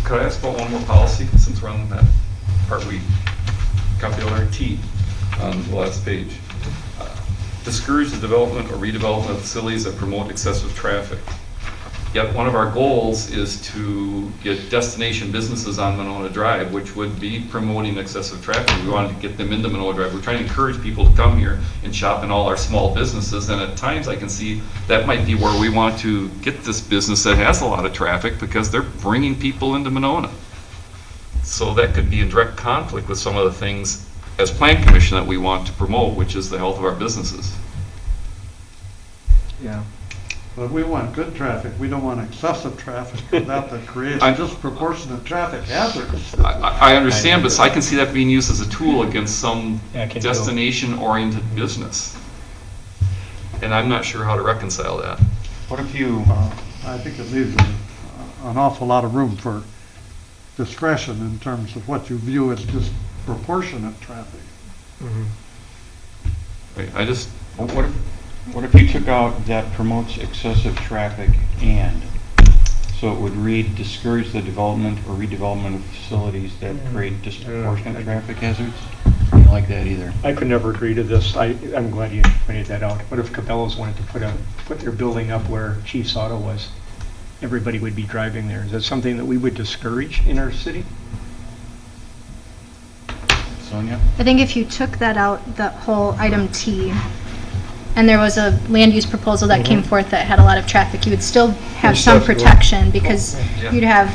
Speaker 2: Could I ask about one more policy, since we're on that part we got the letter T on the last page? Discourage the development or redevelopment of facilities that promote excessive traffic. Yet one of our goals is to get destination businesses on Monona Drive, which would be promoting excessive traffic. We wanted to get them into Monona Drive. We're trying to encourage people to come here and shop in all our small businesses, and at times I can see that might be where we want to get this business that has a lot of traffic, because they're bringing people into Monona. So that could be in direct conflict with some of the things as Plan Commission that we want to promote, which is the health of our businesses.
Speaker 8: Yeah. But we want good traffic, we don't want excessive traffic, that creates disproportionate traffic hazards.
Speaker 2: I understand, but I can see that being used as a tool against some
Speaker 4: Yeah, can do.
Speaker 2: destination-oriented business. And I'm not sure how to reconcile that.
Speaker 16: What if you,
Speaker 8: I think it leaves an awful lot of room for discretion in terms of what you view as disproportionate traffic.
Speaker 2: I just,
Speaker 16: what if you took out that promotes excessive traffic and, so it would read discourage the development or redevelopment of facilities that create disproportionate traffic hazards? I don't like that either.
Speaker 4: I could never agree to this. I'm glad you pointed that out. What if Cabela's wanted to put their building up where Chief's Auto was? Everybody would be driving there. Is that something that we would discourage in our city?
Speaker 16: Sonia?
Speaker 1: I think if you took that out, that whole item T, and there was a land use proposal that came forth that had a lot of traffic, you would still have some protection, because you'd have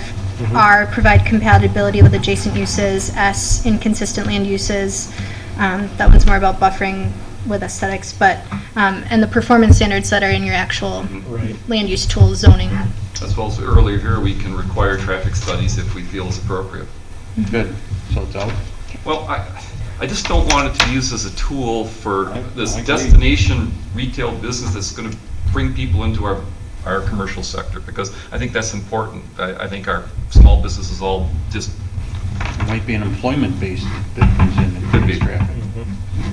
Speaker 1: R, provide compatibility with adjacent uses, S, inconsistent land uses. That one's more about buffering with aesthetics, but, and the performance standards that are in your actual land use tool zoning.
Speaker 2: as well as earlier here, we can require traffic studies if we feel is appropriate.
Speaker 16: Good, so it's out?
Speaker 2: Well, I just don't want it to be used as a tool for this
Speaker 16: I agree.
Speaker 2: destination retail business that's going to bring people into our commercial sector, because I think that's important. I think our small businesses all just...
Speaker 16: It might be an employment base that comes in and
Speaker 2: Could be.
Speaker 16: creates traffic.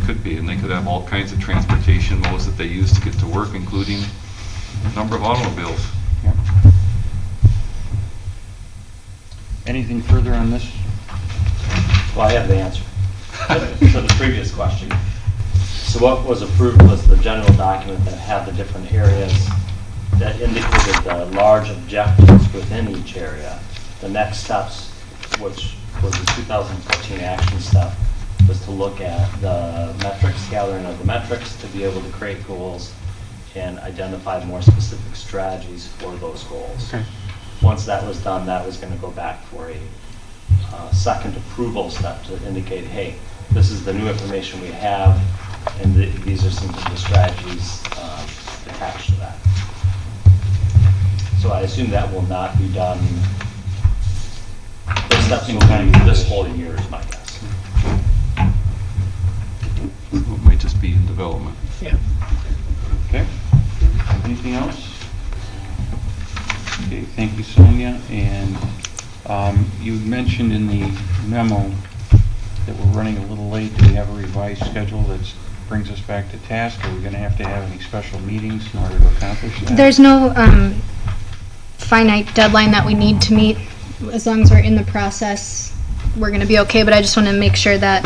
Speaker 2: Could be, and they could have all kinds of transportation modes that they use to get to work, including a number of automobiles.
Speaker 16: Yep. Anything further on this?
Speaker 6: Well, I have the answer to the previous question. So what was approved was the general document that had the different areas that indicated the large objectives within each area. The next steps, which was the 2014 action step, was to look at the metrics, gathering of the metrics to be able to create goals and identify more specific strategies for those goals.
Speaker 4: Okay.
Speaker 6: Once that was done, that was going to go back for a second approval step to indicate, hey, this is the new information we have. And these are some of the strategies attached to that. So I assume that will not be done, those steps will be this whole year is my guess.
Speaker 2: It might just be in development.
Speaker 4: Yeah.
Speaker 16: Okay. Anything else? Okay, thank you, Sonia. And you mentioned in the memo that we're running a little late. Do we have a revised schedule that brings us back to task? Are we going to have any special meetings in order to accomplish that?
Speaker 1: There's no finite deadline that we need to meet. As long as we're in the process, we're going to be okay, but I just want to make sure that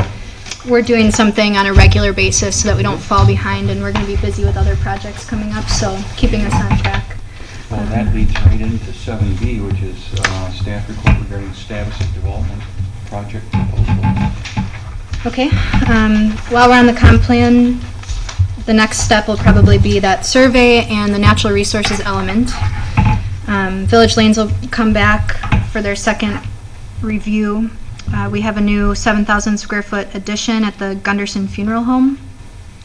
Speaker 1: we're doing something on a regular basis so that we don't fall behind, and we're going to be busy with other projects coming up, so keeping us on track.
Speaker 16: Well, that leads right into 7B, which is staff report regarding status of development project proposal.
Speaker 1: Okay, while we're on the comp plan, the next step will probably be that survey and the natural resources element. Village Lanes will come back for their second review. We have a new 7,000 square foot addition at the Gunderson Funeral Home,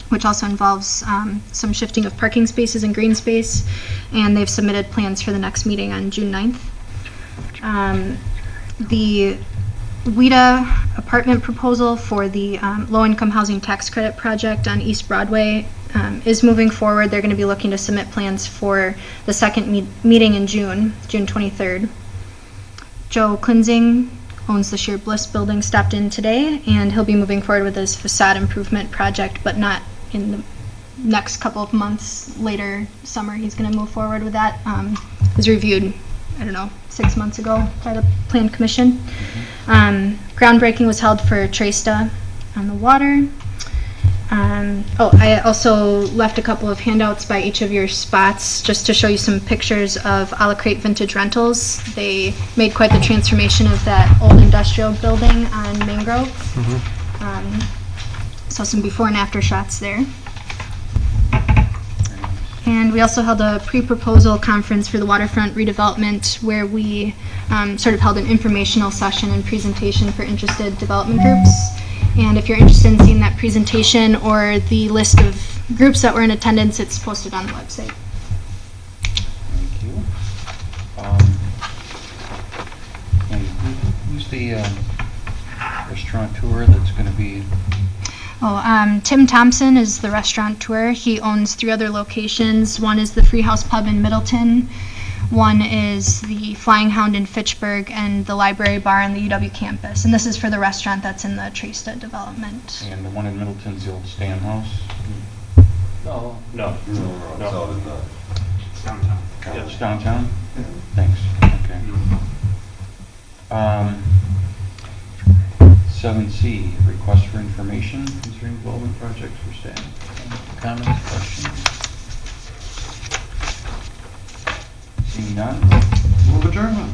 Speaker 1: which also involves some shifting of parking spaces and green space, and they've submitted plans for the next meeting on June 9th. The WIDA apartment proposal for the low-income housing tax credit project on East Broadway is moving forward. They're going to be looking to submit plans for the second meeting in June 23rd. Joe Klinzing owns the Sheer Bliss building, stopped in today, and he'll be moving forward with his facade improvement project, but not in the next couple of months. Later summer, he's going to move forward with that. It was reviewed, 6 months ago by the Plan Commission. Groundbreaking was held for Tresta on the water. I also left a couple of handouts by each of your spots just to show you some pictures of A La Crate Vintage Rentals. They made quite the transformation of that old industrial building on Mangrove. So some before and after shots there. And we also held a pre-proposal conference for the waterfront redevelopment where we sort of held an informational session and presentation for interested development groups. And if you're interested in seeing that presentation or the list of groups that were in attendance, it's posted on the website.
Speaker 16: Thank you. And who's the restaurateur that's going to be?
Speaker 1: Tim Thompson is the restaurateur. He owns 3 other locations. One is the Free House Pub in Middleton. One is the Flying Hound in Fitchburg and the Library Bar on the UW campus. And this is for the restaurant that's in the Tresta development.
Speaker 16: And the one in Middleton's the old Stan House?
Speaker 6: No.
Speaker 7: It's out in the
Speaker 16: Downtown. It's downtown? Yeah. Thanks. Okay. 7C, request for information concerning development projects for staff. Comments, questions? Seeing none?
Speaker 8: Move adjournment.